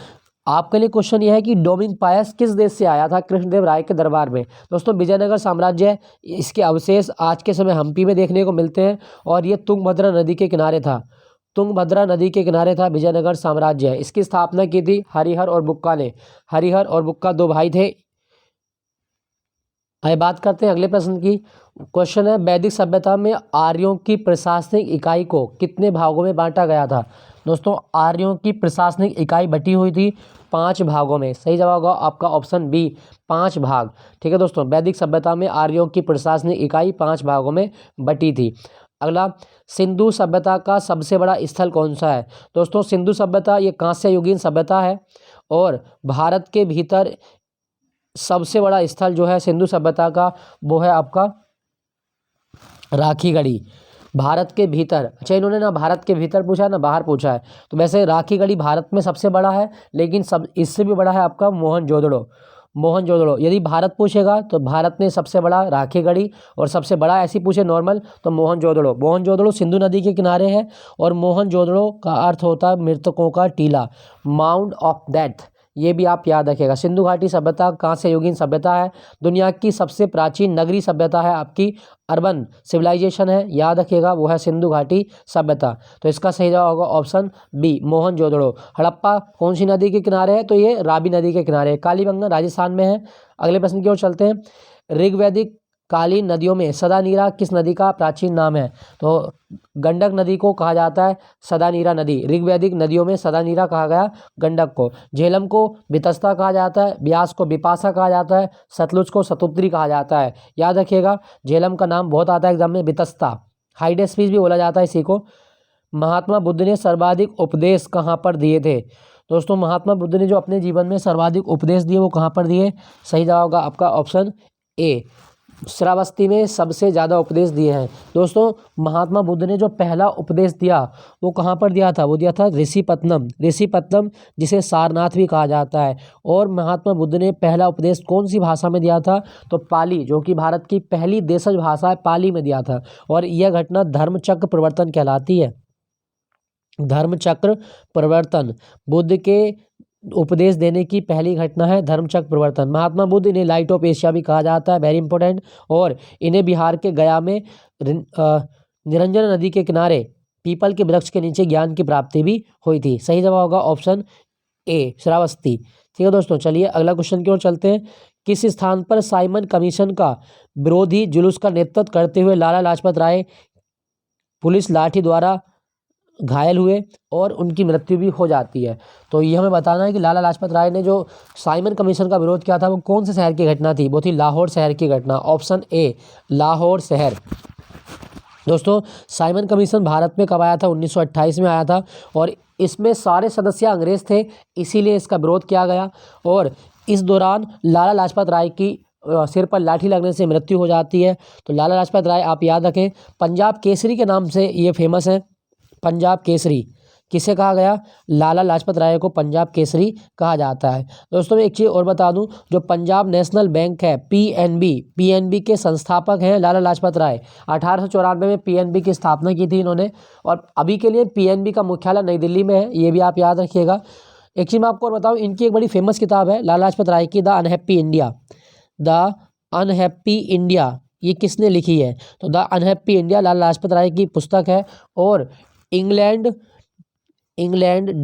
आपके लिए क्वेश्चन यह है कि डोमिंग पायस किस देश से आया था कृष्णदेव राय के दरबार में? दोस्तों विजयनगर साम्राज्य, इसके अवशेष आज के समय हम्पी में देखने को मिलते हैं और ये तुंगभद्रा नदी के किनारे था। तुंगभद्रा नदी के किनारे था विजयनगर साम्राज्य। इसकी स्थापना की थी हरिहर और बुक्का ने। हरिहर और बुक्का 2 भाई थे। आइए बात करते हैं अगले प्रश्न की। क्वेश्चन है, वैदिक सभ्यता में आर्यों की प्रशासनिक इकाई को कितने भागों में बांटा गया था? दोस्तों आर्यों की प्रशासनिक इकाई बटी हुई थी 5 भागों में। सही जवाब होगा आपका ऑप्शन बी, 5 भाग। ठीक है दोस्तों, वैदिक सभ्यता में आर्यों की प्रशासनिक इकाई 5 भागों में बटी थी। अगला, सिंधु सभ्यता का सबसे बड़ा स्थल कौन सा है? दोस्तों सिंधु सभ्यता ये कांस्य युगीन सभ्यता है और भारत के भीतर सबसे बड़ा स्थल जो है सिंधु सभ्यता का वो है आपका राखीगढ़ी, भारत के भीतर। अच्छा, इन्होंने ना भारत के भीतर पूछा है ना बाहर पूछा है, तो वैसे राखीगढ़ी भारत में सबसे बड़ा है, लेकिन सब इससे भी बड़ा है आपका मोहनजोदड़ो। यदि भारत पूछेगा तो भारत में सबसे बड़ा राखीगढ़ी, और सबसे बड़ा ऐसी पूछे नॉर्मल तो मोहनजोदड़ो सिंधु नदी के किनारे है। और मोहनजोदड़ो का अर्थ होता है मृतकों का टीला, माउंड ऑफ डेथ, ये भी आप याद रखिएगा। सिंधु घाटी सभ्यता कांस्य युगीन सभ्यता है। दुनिया की सबसे प्राचीन नगरीय सभ्यता है आपकी अर्बन सिविलाइजेशन है, याद रखिएगा, वो है सिंधु घाटी सभ्यता। तो इसका सही जवाब होगा ऑप्शन बी, मोहनजोदड़ो। हड़प्पा कौन सी नदी के किनारे है? तो ये रावी नदी के किनारे है, कालीबंगा राजस्थान में है। अगले प्रश्न की ओर चलते हैं। ऋग्वैदिक कालीन नदियों में सदानीरा किस नदी का प्राचीन नाम है? तो गंडक नदी को कहा जाता है सदानीरा नदी। ऋग्वैदिक नदियों में सदानीरा कहा गया गंडक को। झेलम को वितस्ता कहा जाता है, ब्यास को विपाशा कहा जाता है, सतलुज को सतुद्री कहा जाता है। याद रखिएगा, झेलम का नाम बहुत आता है एग्जाम में, वितस्ता। हाइडेस्पीस भी बोला जाता है इसी को। महात्मा बुद्ध ने सर्वाधिक उपदेश कहाँ पर दिए थे? दोस्तों महात्मा बुद्ध ने जो अपने जीवन में सर्वाधिक उपदेश दिए वो कहाँ पर दिए? सही जवाब होगा आपका ऑप्शन ए, श्रावस्ती में सबसे ज़्यादा उपदेश दिए हैं। दोस्तों महात्मा बुद्ध ने जो पहला उपदेश दिया वो कहाँ पर दिया था? वो दिया था ऋषिपत्तनम, जिसे सारनाथ भी कहा जाता है। और महात्मा बुद्ध ने पहला उपदेश कौन सी भाषा में दिया था? तो पाली, जो कि भारत की पहली देशज भाषा है, पाली में दिया था। और यह घटना धर्मचक्र प्रवर्तन कहलाती है। धर्मचक्र प्रवर्तन, बुद्ध के उपदेश देने की पहली घटना है धर्मचक्र प्रवर्तन। महात्मा बुद्ध, इन्हें लाइट ऑफ एशिया भी कहा जाता है, वेरी इंपॉर्टेंट। और इन्हें बिहार के गया में निरंजन नदी के किनारे पीपल के वृक्ष के नीचे ज्ञान की प्राप्ति भी हुई थी। सही जवाब होगा ऑप्शन ए श्रावस्ती। ठीक है दोस्तों, चलिए अगला क्वेश्चन की ओर चलते हैं। किस स्थान पर साइमन कमीशन का विरोधी जुलूस का नेतृत्व करते हुए लाला लाजपत राय पुलिस लाठी द्वारा घायल हुए और उनकी मृत्यु भी हो जाती है? तो ये हमें बताना है कि लाला लाजपत राय ने जो साइमन कमीशन का विरोध किया था वो कौन से शहर की घटना थी? वो थी लाहौर शहर की घटना। ऑप्शन ए लाहौर शहर। दोस्तों, साइमन कमीशन भारत में कब आया था? 1928 में आया था और इसमें सारे सदस्य अंग्रेज थे, इसीलिए इसका विरोध किया गया। और इस दौरान लाला लाजपत राय की सिर पर लाठी लगने से मृत्यु हो जाती है। तो लाला लाजपत राय आप याद रखें, पंजाब केसरी के नाम से ये फेमस है। पंजाब केसरी किसे कहा गया? लाला लाजपत राय को पंजाब केसरी कहा जाता है। दोस्तों मैं एक चीज़ और बता दूं, जो पंजाब नेशनल बैंक है पीएनबी के संस्थापक हैं लाला लाजपत राय। 1894 में पीएनबी की स्थापना की थी इन्होंने और अभी के लिए पीएनबी का मुख्यालय नई दिल्ली में है, ये भी आप याद रखिएगा। एक चीज़ मैं आपको और बताऊँ, इनकी एक बड़ी फेमस किताब है लाला लाजपत राय की, the unhappy India. The unhappy India ये किसने लिखी है? तो the unhappy India Lala Lajpat Rai की पुस्तक है। और England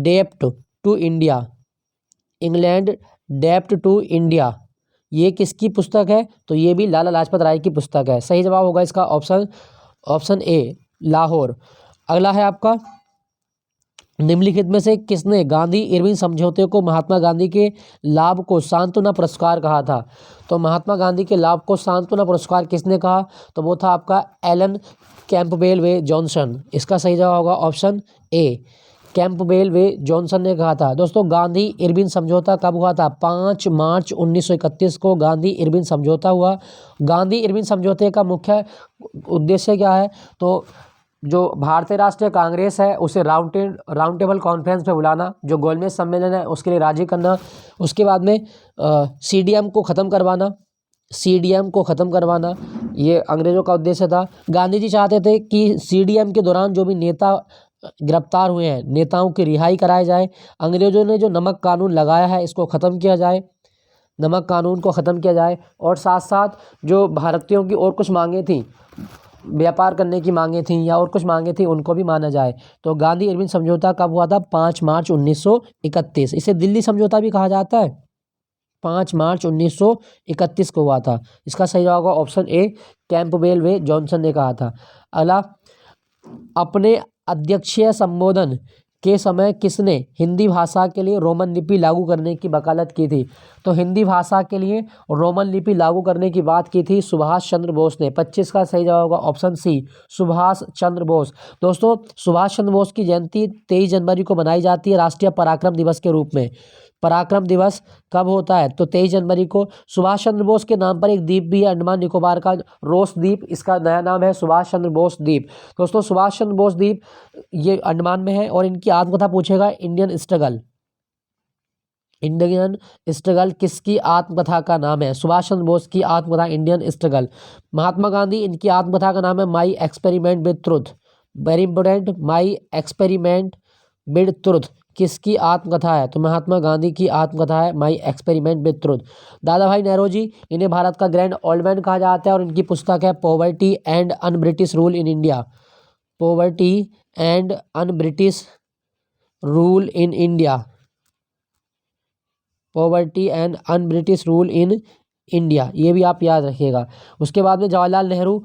dept to India, England dept to India ये किसकी पुस्तक है? तो ये भी लाला लाजपत राय की पुस्तक है। सही जवाब होगा इसका ऑप्शन ए लाहौर। अगला है आपका, निम्नलिखित में से किसने गांधी इरविन समझौते को महात्मा गांधी के लाभ को सांत्वना पुरस्कार कहा था? तो महात्मा गांधी के लाभ को सांत्वना पुरस्कार किसने कहा? तो वो था आपका एलन कैंपबेल वे जॉनसन। इसका सही जवाब होगा option A Campbell way Johnson ने कहा था। दोस्तों, गांधी इरविन समझौता कब हुआ था? 5 मार्च 1931 को गांधी इरविन समझौता हुआ। गांधी इरविन समझौते का मुख्य उद्देश्य क्या है? तो जो भारतीय राष्ट्रीय कांग्रेस है उसे राउंड टेबल कॉन्फ्रेंस पे बुलाना, जो गोलमेज सम्मेलन है उसके लिए राजी करना, उसके बाद में सीडीएम को ख़त्म करवाना, ये अंग्रेज़ों का उद्देश्य था। गांधी जी चाहते थे कि सीडीएम के दौरान जो भी नेता गिरफ्तार हुए हैं नेताओं की रिहाई कराई जाए। अंग्रेज़ों ने जो नमक कानून लगाया है इसको ख़त्म किया जाए, नमक कानून को ख़त्म किया जाए। और साथ साथ जो भारतीयों की और कुछ मांगें थीं, व्यापार करने की मांगें थीं या और कुछ मांगें थीं, उनको भी माना जाए। तो गांधी इरविन समझौता कब हुआ था? 5 मार्च 1931। इसे दिल्ली समझौता भी कहा जाता है। 5 मार्च 1931 को हुआ था। इसका सही जवाब होगा option A Campbell way Johnson ने कहा था। अगला, अपने अध्यक्षीय संबोधन के समय किसने हिंदी भाषा के लिए रोमन लिपि लागू करने की वकालत की थी? तो हिंदी भाषा के लिए रोमन लिपि लागू करने की बात की थी सुभाष चंद्र बोस ने। 25 का सही जवाब होगा ऑप्शन सी सुभाष चंद्र बोस। दोस्तों, सुभाष चंद्र बोस की जयंती 23 जनवरी को मनाई जाती है राष्ट्रीय पराक्रम दिवस के रूप में। पराक्रम दिवस कब होता है? तो 23 जनवरी को। सुभाष चंद्र बोस के नाम पर एक द्वीप भी है अंडमान निकोबार का, रोस द्वीप, इसका नया नाम है सुभाष चंद्र बोस द्वीप। दोस्तों, सुभाष चंद्र बोस द्वीप ये अंडमान में है। और इनकी आत्मकथा पूछेगा, इंडियन स्ट्रगल किसकी आत्मकथा का नाम है? सुभाष चंद्र बोस की आत्मकथा इंडियन स्ट्रगल। महात्मा गांधी, इनकी आत्मकथा का नाम है my experiment with truth. Very important, my experiment with truth किसकी आत्मकथा है? तो महात्मा गांधी की आत्मकथा है माई एक्सपेरिमेंट विद ट्रुथ। दादा भाई नेहरू जी, इन्हें भारत का ग्रैंड ओल्ड मैन कहा जाता है और इनकी पुस्तक है poverty and un British rule in India. Poverty and un British rule in India. Poverty and un British rule in India, ये भी आप याद रखिएगा। उसके बाद में Jawaharlal Nehru,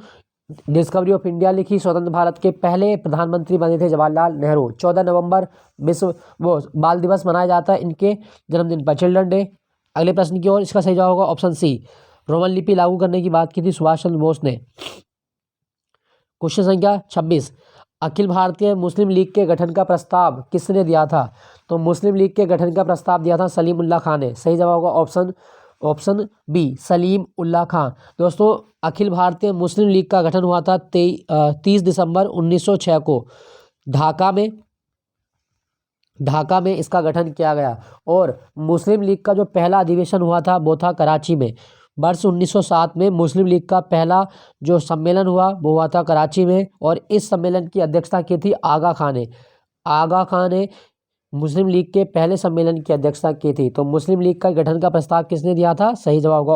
discovery of India लिखी। स्वतंत्र भारत के पहले प्रधानमंत्री बने थे जवाहरलाल नेहरू। 14 नवंबर विश्व बाल दिवस मनाया जाता है इनके जन्मदिन पर, चिल्ड्रन डे। अगले प्रश्न की ओर, इसका सही जवाब होगा ऑप्शन सी रोमन लिपि लागू करने की बात की थी सुभाष चंद्र बोस ने। क्वेश्चन संख्या 26, अखिल भारतीय मुस्लिम लीग के गठन का प्रस्ताव किसने दिया था? तो मुस्लिम लीग के गठन का प्रस्ताव दिया था सलीम उल्लाह खान ने। सही जवाब होगा ऑप्शन बी सलीम उल्लाह खां। दोस्तों, अखिल भारतीय मुस्लिम लीग का गठन हुआ था 30 दिसंबर 1906 को ढाका में इसका गठन किया गया। और मुस्लिम लीग का जो पहला अधिवेशन हुआ था वो था कराची में। वर्ष 1907 में मुस्लिम लीग का पहला जो सम्मेलन हुआ वो हुआ था कराची में। और इस सम्मेलन की अध्यक्षता की थी आगा खान ने मुस्लिम लीग के पहले सम्मेलन की अध्यक्षता की थी। तो मुस्लिम लीग का गठन का प्रस्ताव किसने दिया था? सही जवाब होगा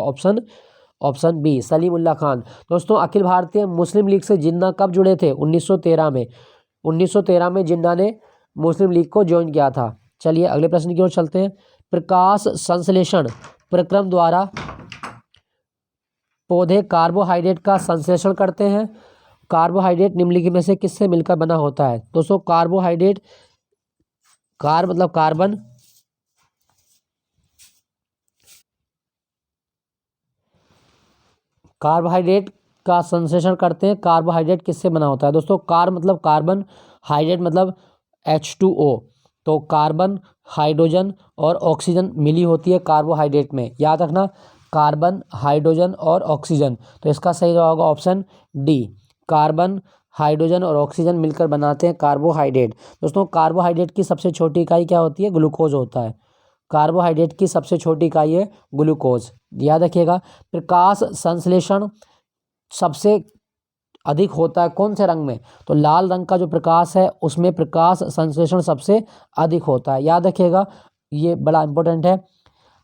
ऑप्शन बी सलीम उल्लाह खान। दोस्तों, अखिल भारतीय मुस्लिम लीग से जिन्ना कब जुड़े थे? 1913 में। 1913 में जिन्ना ने मुस्लिम लीग को ज्वाइन किया था। चलिए अगले प्रश्न की ओर चलते हैं। प्रकाश संश्लेषण प्रक्रम द्वारा पौधे कार्बोहाइड्रेट का संश्लेषण करते हैं। कार्बोहाइड्रेट निम्नलिखित में से किससे मिलकर बना होता है? दोस्तों कार्बोहाइड्रेट, कार मतलब कार्बन, कार्बोहाइड्रेट का संश्लेषण करते हैं। कार्बोहाइड्रेट किससे बना होता है? दोस्तों कार मतलब कार्बन, हाइड्रेट मतलब H2O। तो कार्बन, हाइड्रोजन और ऑक्सीजन मिली होती है कार्बोहाइड्रेट में, याद रखना, कार्बन, हाइड्रोजन और ऑक्सीजन। तो इसका सही जवाब होगा ऑप्शन डी, कार्बन, हाइड्रोजन और ऑक्सीजन मिलकर बनाते हैं कार्बोहाइड्रेट। दोस्तों कार्बोहाइड्रेट की सबसे छोटी इकाई क्या होती है? ग्लूकोज होता है। कार्बोहाइड्रेट की सबसे छोटी इकाई है ग्लूकोज, याद रखिएगा। प्रकाश संश्लेषण सबसे अधिक होता है कौन से रंग में? तो लाल रंग का जो प्रकाश है उसमें प्रकाश संश्लेषण सबसे अधिक होता है, याद रखिएगा, ये बड़ा इंपॉर्टेंट है।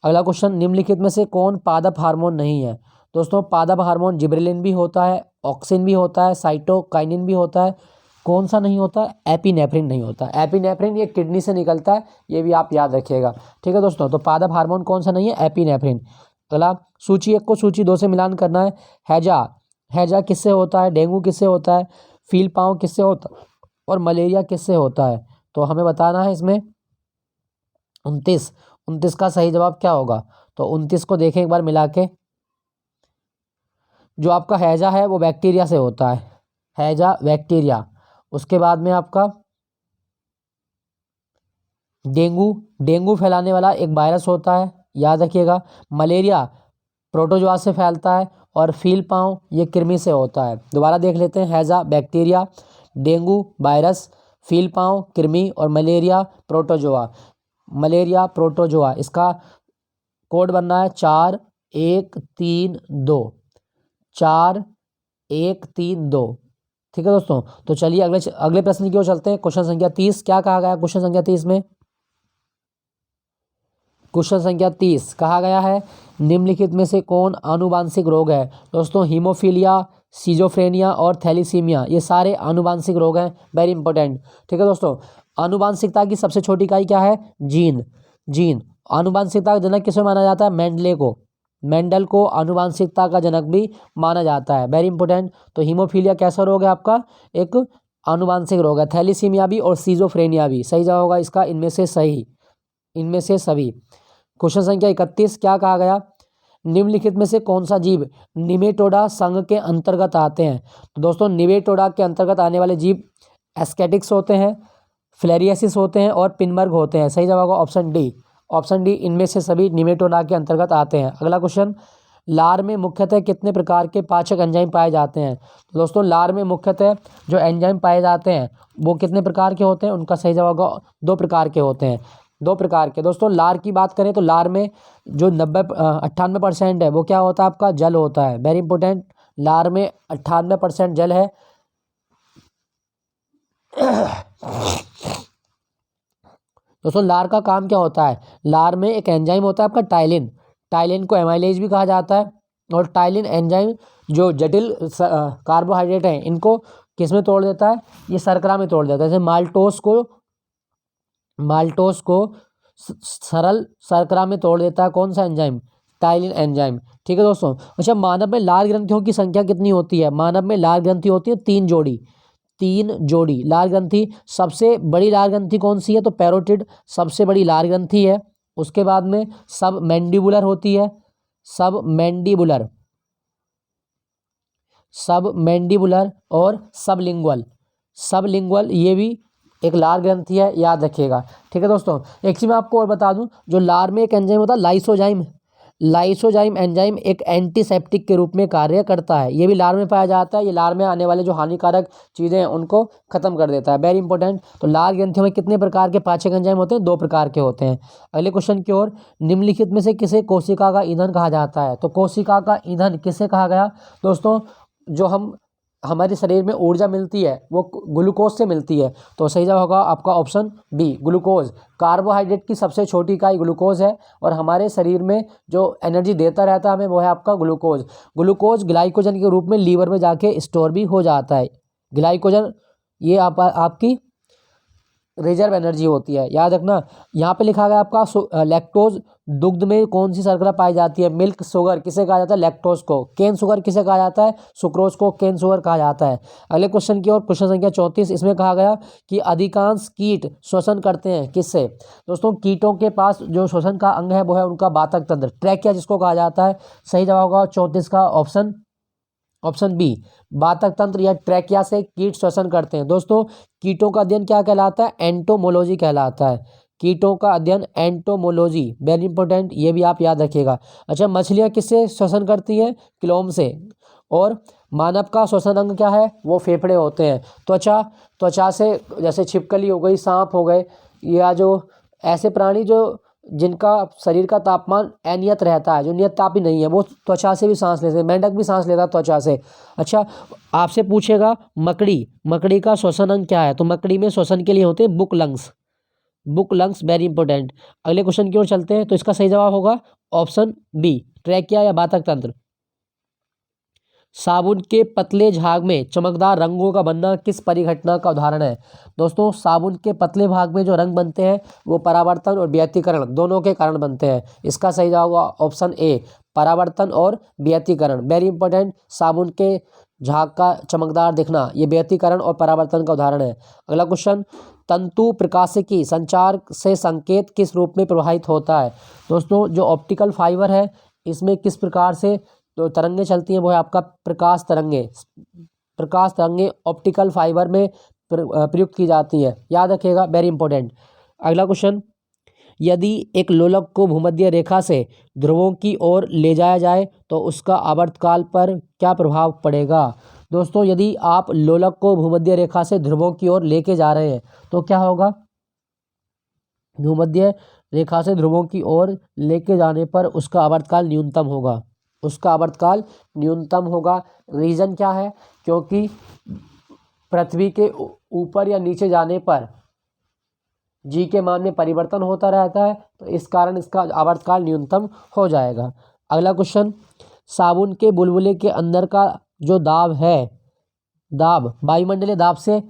अगला क्वेश्चन, निम्नलिखित में से कौन पादप हार्मोन नहीं है? दोस्तों पादप हार्मोन जिबरेलिन भी होता है, ऑक्सिन भी होता है, साइटोकाइनिन भी होता है, कौन सा नहीं होता है? एपिनेफ्रिन नहीं होता। एपिनेफ्रिन ये किडनी से निकलता है, ये भी आप याद रखिएगा, ठीक है दोस्तों। तो पादप हार्मोन कौन सा नहीं है? एपिनेफ्रिन। अगला, सूची 1 को सूची 2 से मिलान करना है। हैजा, हैजा किससे होता है? डेंगू किससे होता है? फील पाँव किससे होता है? और मलेरिया किससे होता है? तो हमें बताना है इसमें 29, 29 का सही जवाब क्या होगा? तो 29 को देखें एक बार मिला के। जो आपका हैजा है वो बैक्टीरिया से होता है, हैजा बैक्टीरिया। उसके बाद में आपका डेंगू, डेंगू फैलाने वाला एक वायरस होता है, याद रखिएगा। मलेरिया प्रोटोजोआ से फैलता है और फील पाँव ये कृमि से होता है। दोबारा देख लेते हैं, हैजा बैक्टीरिया, डेंगू वायरस, फील पाँव कृमि और मलेरिया प्रोटोजोआ। मलेरिया प्रोटोजोआ, इसका कोड बनना है 4132, 4132, ठीक है दोस्तों। तो चलिए अगले प्रश्न की ओर चलते हैं। क्वेश्चन संख्या 30 क्या कहा गया? क्वेश्चन संख्या 30 में, क्वेश्चन संख्या 30 कहा गया है, निम्नलिखित में से कौन आनुवांशिक रोग है? दोस्तों हीमोफीलिया, सीजोफ्रेनिया और थैलीसीमिया ये सारे आनुवांशिक रोग हैं, वेरी इंपॉर्टेंट, ठीक है दोस्तों। आनुवांशिकता की सबसे छोटी इकाई क्या है? Gene, gene. आनुवांशिकता का जनक किसे माना जाता है? मेंडले को, मेंडल को आनुवांशिकता का जनक भी माना जाता है, वेरी इंपॉर्टेंट। तो हीमोफीलिया कैसा रोग है आपका? एक आनुवांशिक रोग है। थैलीसीमिया भी और सीजोफ्रेनिया भी, सही जवाब होगा इसका इनमें से सही, इनमें से सभी। क्वेश्चन संख्या 31 क्या कहा गया? निम्नलिखित में से कौन सा जीव निमेटोडा संघ के अंतर्गत आते हैं? तो दोस्तों निमेटोडा के अंतर्गत आने वाले जीव एस्केटिक्स होते हैं, फ्लेरियासिस होते हैं और पिनबर्ग होते हैं, सही जवाब होगा ऑप्शन डी, ऑप्शन डी, इनमें से सभी निमेटोडा के अंतर्गत आते हैं। अगला क्वेश्चन, लार में मुख्यतः कितने प्रकार के पाचक एंजाइम पाए जाते हैं? तो दोस्तों लार में मुख्यतः जो एंजाइम पाए जाते हैं वो कितने प्रकार के होते हैं? उनका सही जवाब होगा 2 प्रकार के होते हैं, 2 प्रकार के। दोस्तों लार की बात करें तो लार में जो 98% है वो क्या होता है? आपका जल होता है, वेरी इंपॉर्टेंट। लार में 98% जल है। दोस्तों लार का काम क्या होता है? लार में एक एंजाइम होता है आपका टाइलिन, टाइलिन को एमाइलेज भी कहा जाता है। और टाइलिन एंजाइम जो जटिल कार्बोहाइड्रेट हैं इनको किस में तोड़ देता है? ये शर्करा में तोड़ देता है। जैसे माल्टोस को सरल शर्करा में तोड़ देता है कौन सा एंजाइम? टाइलिन एंजाइम, ठीक है दोस्तों। अच्छा, मानव में लाल ग्रंथियों की संख्या कितनी होती है? मानव में लाल ग्रंथि होती है 3 जोड़ी, 3 जोड़ी लाल ग्रंथि। सबसे बड़ी लाल ग्रंथि कौन सी है? तो पैरोटिड सबसे बड़ी लाल ग्रंथि है। उसके बाद में सब मैंडिबुलर होती है, सब मैंडिबुलर, सब मैंडिबुलर और सबलिंगुअल, सबलिंगुअल ये भी एक लार ग्रंथि है, याद रखिएगा, ठीक है दोस्तों। एक चीज़ मैं आपको और बता दूं, जो लार में एक एंजाइम होता है लाइसोजाइम, लाइसोजाइम एंजाइम एक एंटीसेप्टिक के रूप में कार्य करता है, ये भी लार में पाया जाता है। ये लार में आने वाले जो हानिकारक चीज़ें हैं उनको खत्म कर देता है, वेरी इंपॉर्टेंट। तो लार ग्रंथियों में कितने प्रकार के पाचक एंजाइम होते हैं? 2 प्रकार के होते हैं। अगले क्वेश्चन की ओर, निम्नलिखित में से किसे कोशिका का ईंधन कहा जाता है? तो कोशिका का ईंधन किसे कहा गया? दोस्तों जो हमारे शरीर में ऊर्जा मिलती है वो ग्लूकोज से मिलती है, तो सही जवाब होगा आपका ऑप्शन बी, ग्लूकोज। कार्बोहाइड्रेट की सबसे छोटी इकाई ग्लूकोज है और हमारे शरीर में जो एनर्जी देता रहता है हमें वो है आपका ग्लूकोज। ग्लूकोज ग्लाइकोजन के रूप में लीवर में जाके स्टोर भी हो जाता है। ग्लाइकोजन ये आपकी रिजर्व एनर्जी होती है, याद रखना। यहाँ पे लिखा गया आपका लैक्टोज दुग्ध में कौन सी शर्करा पाई जाती है? मिल्क शुगर किसे कहा जाता है? लैक्टोज को। केन शुगर किसे कहा जाता है? सुक्रोज को केन शुगर कहा जाता है। अगले क्वेश्चन की ओर, क्वेश्चन संख्या 34, इसमें कहा गया कि अधिकांश कीट श्वसन करते हैं किससे? दोस्तों कीटों के पास जो श्वसन का अंग है वो है उनका बातक तंत्र, ट्रैकिया जिसको कहा जाता है। सही जवाब होगा 34 का ऑप्शन बी, बातक तंत्र या ट्रैकिया से कीट श्वसन करते हैं। दोस्तों कीटों का अध्ययन क्या कहलाता है? एंटोमोलॉजी कहलाता है। कीटों का अध्ययन एंटोमोलॉजी, वेरी इंपॉर्टेंट, ये भी आप याद रखिएगा। अच्छा, मछलियां किससे श्वसन करती हैं? क्लोम से। और मानव का श्वसन अंग क्या है? वो फेफड़े होते हैं। त्वचा से, जैसे छिपकली हो गई, सांप हो गए, या जो ऐसे प्राणी जो जिनका शरीर का तापमान अनियत रहता है, जो नियत तापी नहीं है, वो त्वचा से भी सांस लेते हैं। मेंढक भी सांस लेता है त्वचा से। अच्छा, आपसे पूछेगा मकड़ी का श्वसन अंग क्या है? तो मकड़ी में श्वसन के लिए होते हैं बुक लंग्स, वेरी इंपॉर्टेंट। अगले क्वेश्चन की ओर चलते हैं। तो इसका सही जवाब होगा ऑप्शन बी, ट्रैकिया या बातक तंत्र। साबुन के पतले झाग में चमकदार रंगों का बनना किस परिघटना का उदाहरण है? दोस्तों साबुन के पतले भाग में जो रंग बनते हैं वो परावर्तन और व्यतिकरण दोनों के कारण बनते हैं। इसका सही जवाब होगा ऑप्शन ए, परावर्तन और व्यतिकरण, वेरी इंपॉर्टेंट। साबुन के झाग का चमकदार दिखना ये व्यतिकरण और परावर्तन का उदाहरण है। अगला क्वेश्चन, तंतु प्रकाशिकी संचार से संकेत किस रूप में प्रवाहित होता है? दोस्तों जो ऑप्टिकल फाइबर है इसमें किस प्रकार से तो तरंगे चलती हैं वो है आपका प्रकाश तरंगे ऑप्टिकल फाइबर में प्रयुक्त की जाती है, याद रखिएगा, वेरी इंपॉर्टेंट। अगला क्वेश्चन, यदि एक लोलक को भूमध्य रेखा से ध्रुवों की ओर ले जाया जाए तो उसका आवर्तकाल पर क्या प्रभाव पड़ेगा? दोस्तों यदि आप लोलक को भूमध्य रेखा से ध्रुवों की ओर लेके जा रहे हैं तो क्या होगा? भूमध्य रेखा से ध्रुवों की ओर लेके जाने पर उसका आवर्तकाल न्यूनतम होगा। रीजन क्या है? क्योंकि पृथ्वी के ऊपर या नीचे जाने पर जी के मान में परिवर्तन होता रहता है, तो इस कारण इसका आवर्तकाल न्यूनतम हो जाएगा। अगला क्वेश्चन, साबुन के बुलबुले के अंदर का जो दाब वायुमंडलीय दाब से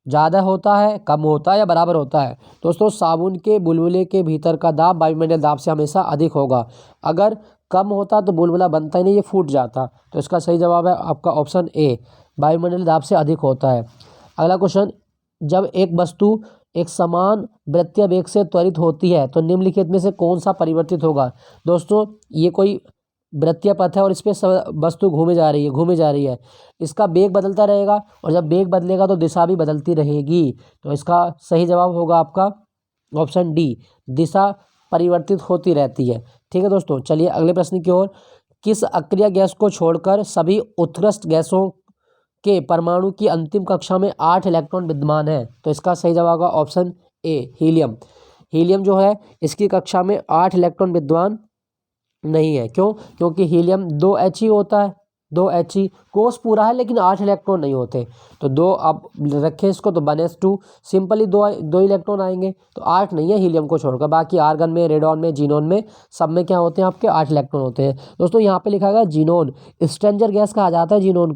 ज़्यादा होता है, कम होता है या बराबर होता है? दोस्तों साबुन के बुलबुले के भीतर का दाब वायुमंडलीय दाब से हमेशा अधिक होगा। अगर कम होता तो बुलबुला बनता ही नहीं, ये फूट जाता। तो इसका सही जवाब है आपका ऑप्शन ए, वायुमंडलीय दाब से अधिक होता है। अगला क्वेश्चन, जब एक वस्तु एक समान वृत्तीय वेग से त्वरित होती है तो निम्नलिखित में से कौन सा परिवर्तित होगा? दोस्तों ये कोई वृत्तीय पथ है और इस पर वस्तु घूमे जा रही है, इसका वेग बदलता रहेगा और जब वेग बदलेगा तो दिशा भी बदलती रहेगी। तो इसका सही जवाब होगा आपका ऑप्शन डी, दिशा परिवर्तित होती रहती है। ठीक है दोस्तों, चलिए अगले प्रश्न की ओर। किस अक्रिय गैस को छोड़कर सभी उत्कृष्ट गैसों के परमाणु की अंतिम कक्षा में 8 इलेक्ट्रॉन विद्यमान है? तो इसका सही जवाब होगा ऑप्शन ए, हीलियम जो है इसकी कक्षा में 8 इलेक्ट्रॉन विद्यमान नहीं है। क्यों? क्योंकि हीलियम 2H ही होता है, 2He कोष पूरा है लेकिन 8 इलेक्ट्रॉन नहीं होते। तो 2 आप रखें इसको तो 1s2, सिंपली दो इलेक्ट्रॉन आएंगे, तो 8 नहीं है हीलियम को छोड़कर। बाकी आर्गन में, रेडॉन में, जीनोन में, सब में क्या होते हैं आपके 8 इलेक्ट्रॉन होते हैं। दोस्तों यहाँ पे लिखा गया जीनोन, स्ट्रेंजर गैस कहा जाता है जीनोन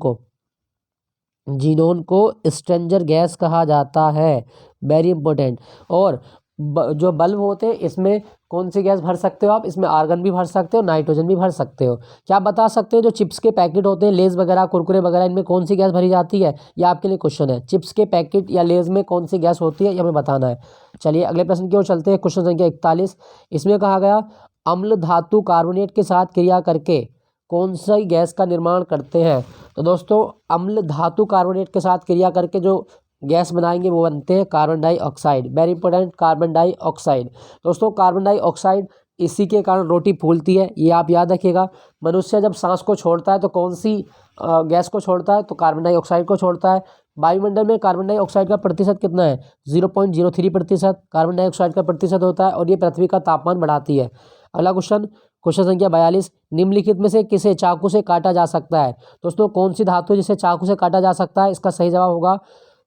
को स्ट्रेंजर गैस कहा जाता है, वेरी इंपॉर्टेंट। और जो बल्ब होते हैं इसमें कौन सी गैस भर सकते हो आप? इसमें आर्गन भी भर सकते हो, नाइट्रोजन भी भर सकते हो। क्या आप बता सकते हो जो चिप्स के पैकेट होते हैं, लेज वगैरह, कुरकुरे वगैरह, इनमें कौन सी गैस भरी जाती है? यह आपके लिए क्वेश्चन है, चिप्स के पैकेट या लेज में कौन सी गैस होती है, ये हमें बताना है। चलिए अगले प्रश्न की ओर चलते हैं, क्वेश्चन संख्या 41। इसमें कहा गया अम्ल धातु कार्बोनेट के साथ क्रिया करके कौन सी गैस का निर्माण करते हैं? तो दोस्तों अम्ल धातु कार्बोनेट के साथ क्रिया करके जो गैस बनाएंगे वो बनते हैं carbon dioxide, very important, carbon dioxide. दोस्तों कार्बन डाइऑक्साइड, इसी के कारण रोटी फूलती है, ये आप याद रखिएगा। मनुष्य जब सांस को छोड़ता है तो कौन सी गैस को छोड़ता है? तो कार्बन डाइऑक्साइड को छोड़ता है। वायुमंडल में कार्बन डाइऑक्साइड का प्रतिशत कितना है? 0.03% कार्बन डाइऑक्साइड का प्रतिशत होता है और ये पृथ्वी का तापमान बढ़ाती है। अगला क्वेश्चन संख्या 42। निम्नलिखित में से किसे चाकू से काटा जा सकता है? दोस्तों कौन सी धातु जिसे चाकू से काटा जा सकता है? इसका सही जवाब होगा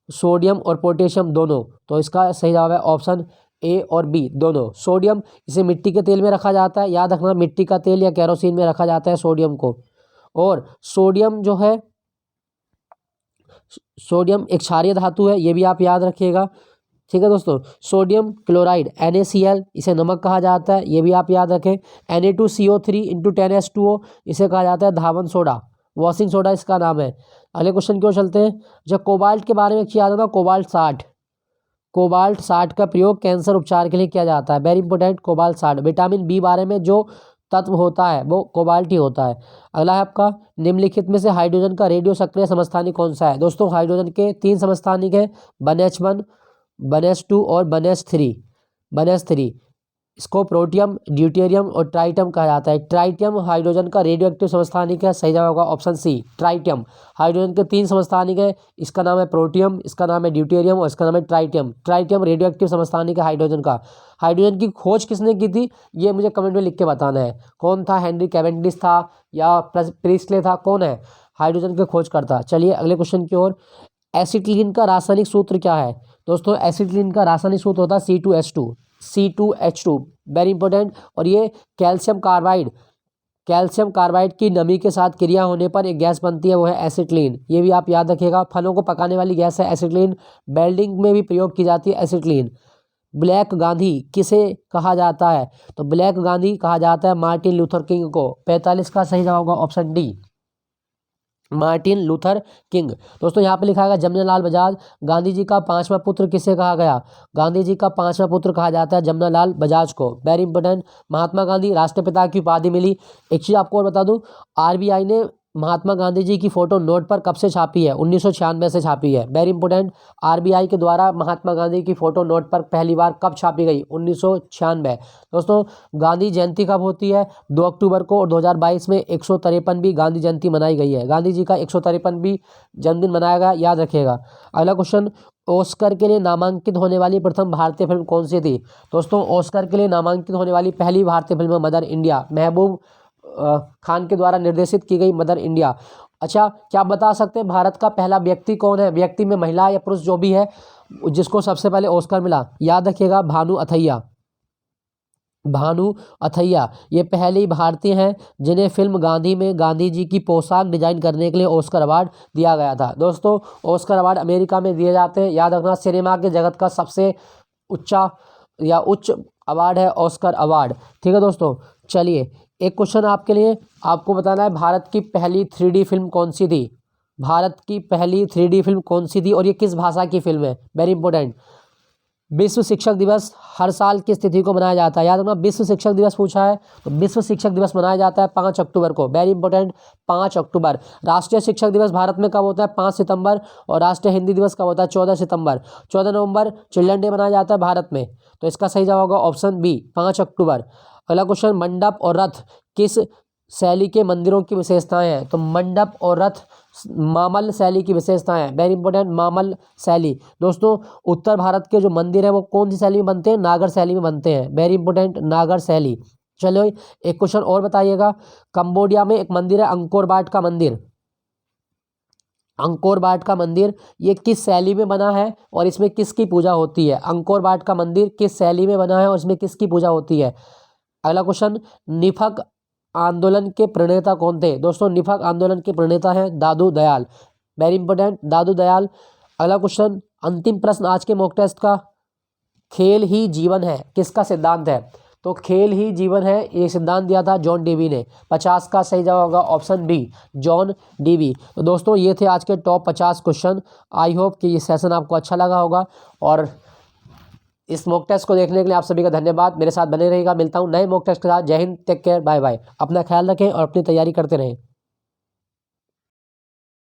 सोडियम और पोटेशियम दोनों। तो इसका सही जवाब है ऑप्शन ए और बी दोनों। सोडियम इसे मिट्टी के तेल में रखा जाता है, याद रखना, मिट्टी का तेल या केरोसिन में रखा जाता है सोडियम को। और सोडियम जो है, सोडियम एक क्षारीय धातु है, ये भी आप याद रखिएगा। ठीक है दोस्तों। सोडियम क्लोराइड NaCl, इसे नमक कहा जाता है, ये भी आप याद रखें। Na2CO3 इंटू 10H2O, इसे कहा जाता है धावन सोडा, वॉशिंग सोडा इसका नाम है। अगले क्वेश्चन की ओर चलते हैं। जब कोबाल्ट के बारे में याद होगा, कोबाल्ट 60 का प्रयोग कैंसर उपचार के लिए किया जाता है। Very important, cobalt 60। Vitamin B बारे में जो तत्व होता है वो कोबाल्ट ही होता है। अगला है आपका, निम्नलिखित में से हाइड्रोजन का रेडियो सक्रिय समस्थानिक कौन सा है। दोस्तों हाइड्रोजन के 3 समस्थानिक है, 1s1, 1s2 और 1s3। इसको प्रोटियम, ड्यूटेरियम और ट्राइटियम कहा जाता है। ट्राइटियम हाइड्रोजन का रेडियो एक्टिव समस्थानिक है। सही जवाब होगा ऑप्शन सी, ट्राइटियम। हाइड्रोजन के 3 समस्थानिक है, इसका नाम है प्रोटियम, इसका नाम है ड्यूटेरियम और इसका नाम है ट्राइटियम। ट्राइटियम रेडियो एक्टिव समस्थानिक है हाइड्रोजन का। हाइड्रोजन की खोज किसने की थी, ये मुझे कमेंट में लिख के बताना है। कौन था, हेनरी कैवेंडिश था या प्रिस्टले था, कौन है हाइड्रोजन के खोज करता। चलिए अगले क्वेश्चन की ओर। एसिटिलीन का रासायनिक सूत्र क्या है। दोस्तों एसिटिलीन का रासायनिक सूत्र होता है C2H2। Very important. और ये कैल्शियम कार्बाइड की नमी के साथ क्रिया होने पर एक गैस बनती है, वो है एसिटिलीन। ये भी आप याद रखिएगा। फलों को पकाने वाली गैस है एसिटिलीन। वेल्डिंग में भी प्रयोग की जाती है एसिटिलीन। ब्लैक गांधी किसे कहा जाता है, तो ब्लैक गांधी कहा जाता है मार्टिन लूथर किंग को। 45 का सही जवाब होगा option D, Martin Luther king. दोस्तों यहाँ पे लिखा है जमनालाल बजाज। गांधी जी का 5वां पुत्र किसे कहा गया। गांधी जी का 5वां पुत्र कहा जाता है जमनालाल बजाज को। Very important. महात्मा गांधी राष्ट्रपिता की उपाधि मिली। एक चीज़ आपको और बता दूं, RBI ने महात्मा गांधी जी की फोटो नोट पर कब से छापी है, 1996 से छापी है। Very important. RBI के द्वारा महात्मा गांधी की फोटो नोट पर पहली बार कब छापी गई, 1996। दोस्तों गांधी जयंती कब होती है, 2 अक्टूबर को। और 2022 में 153वीं गांधी जयंती मनाई गई है। गांधी जी का 153वीं जन्मदिन मनाया गया, याद रखिएगा। अगला क्वेश्चन, ऑस्कर के लिए नामांकित होने वाली प्रथम भारतीय फिल्म कौन सी थी। दोस्तों ऑस्कर के लिए नामांकित होने वाली पहली भारतीय film mother India, Mehboob Khan के द्वारा निर्देशित की गई मदर इंडिया। अच्छा, क्या आप बता सकते हैं भारत का पहला व्यक्ति कौन है, व्यक्ति में महिला या पुरुष जो भी है, जिसको सबसे पहले ऑस्कर मिला। याद रखिएगा, भानु अथैया ये पहली भारतीय हैं जिन्हें फिल्म गांधी में गांधी जी की पोशाक डिजाइन करने के लिए ऑस्कर अवार्ड दिया गया था। दोस्तों ऑस्कर अवार्ड अमेरिका में दिए जाते हैं, याद रखना। सिनेमा के जगत का सबसे उच्च अवार्ड है ऑस्कर अवार्ड। ठीक है दोस्तों। चलिए एक क्वेश्चन आपके लिए, आपको बताना है भारत की पहली 3D फिल्म कौन सी थी। भारत की पहली 3D फिल्म कौन सी थी और ये किस भाषा की फिल्म है। Very important. विश्व शिक्षक दिवस हर साल किस तिथि को मनाया जाता है। याद रखना, विश्व शिक्षक दिवस पूछा है तो विश्व शिक्षक दिवस मनाया जाता है 5 अक्टूबर को। वेरी इंपॉर्टेंट, 5 अक्टूबर। राष्ट्रीय शिक्षक दिवस भारत में कब होता है, 5 सितंबर। और राष्ट्रीय हिंदी दिवस कब होता है, 14 सितंबर। 14 नवंबर चिल्ड्रन डे मनाया जाता है भारत में, तो इसका सही जवाब होगा ऑप्शन बी, 5 अक्टूबर। अगला क्वेश्चन, मंडप और रथ किस शैली के मंदिरों की विशेषताएं हैं। तो मंडप और रथ मामल शैली की विशेषताएं हैं। वेरी इंपॉर्टेंट, मामल शैली। दोस्तों उत्तर भारत के जो मंदिर है वो कौन सी शैली में बनते हैं, नागर शैली में बनते हैं। वेरी इंपॉर्टेंट, नागर शैली। चलो एक क्वेश्चन और बताइएगा। कंबोडिया में एक मंदिर है अंकोर वाट का मंदिर। अंकोर वाट का मंदिर ये किस शैली में बना है और इसमें किसकी पूजा होती है। अंकोर वाट का मंदिर किस शैली में बना है और इसमें किसकी पूजा होती है। अगला क्वेश्चन, निफक आंदोलन के प्रणेता कौन थे। दोस्तों निफक आंदोलन के प्रणेता हैं दादू दयाल। वेरी इंपॉर्टेंट, दादू दयाल। अगला क्वेश्चन, अंतिम प्रश्न आज के मॉक टेस्ट का, खेल ही जीवन है किसका सिद्धांत है। तो खेल ही जीवन है ये सिद्धांत दिया था जॉन डेवी ने। 50 का सही जवाब होगा ऑप्शन बी, जॉन डेवी। तो दोस्तों ये थे आज के टॉप 50 क्वेश्चन। आई होप कि ये सेशन आपको अच्छा लगा होगा और इस मॉक टेस्ट को देखने के लिए आप सभी का धन्यवाद। मेरे साथ बने रहेगा, मिलता हूँ नए मॉक टेस्ट के साथ। Jai Hind, take care, bye bye. अपना ख्याल रखें और अपनी तैयारी करते रहें।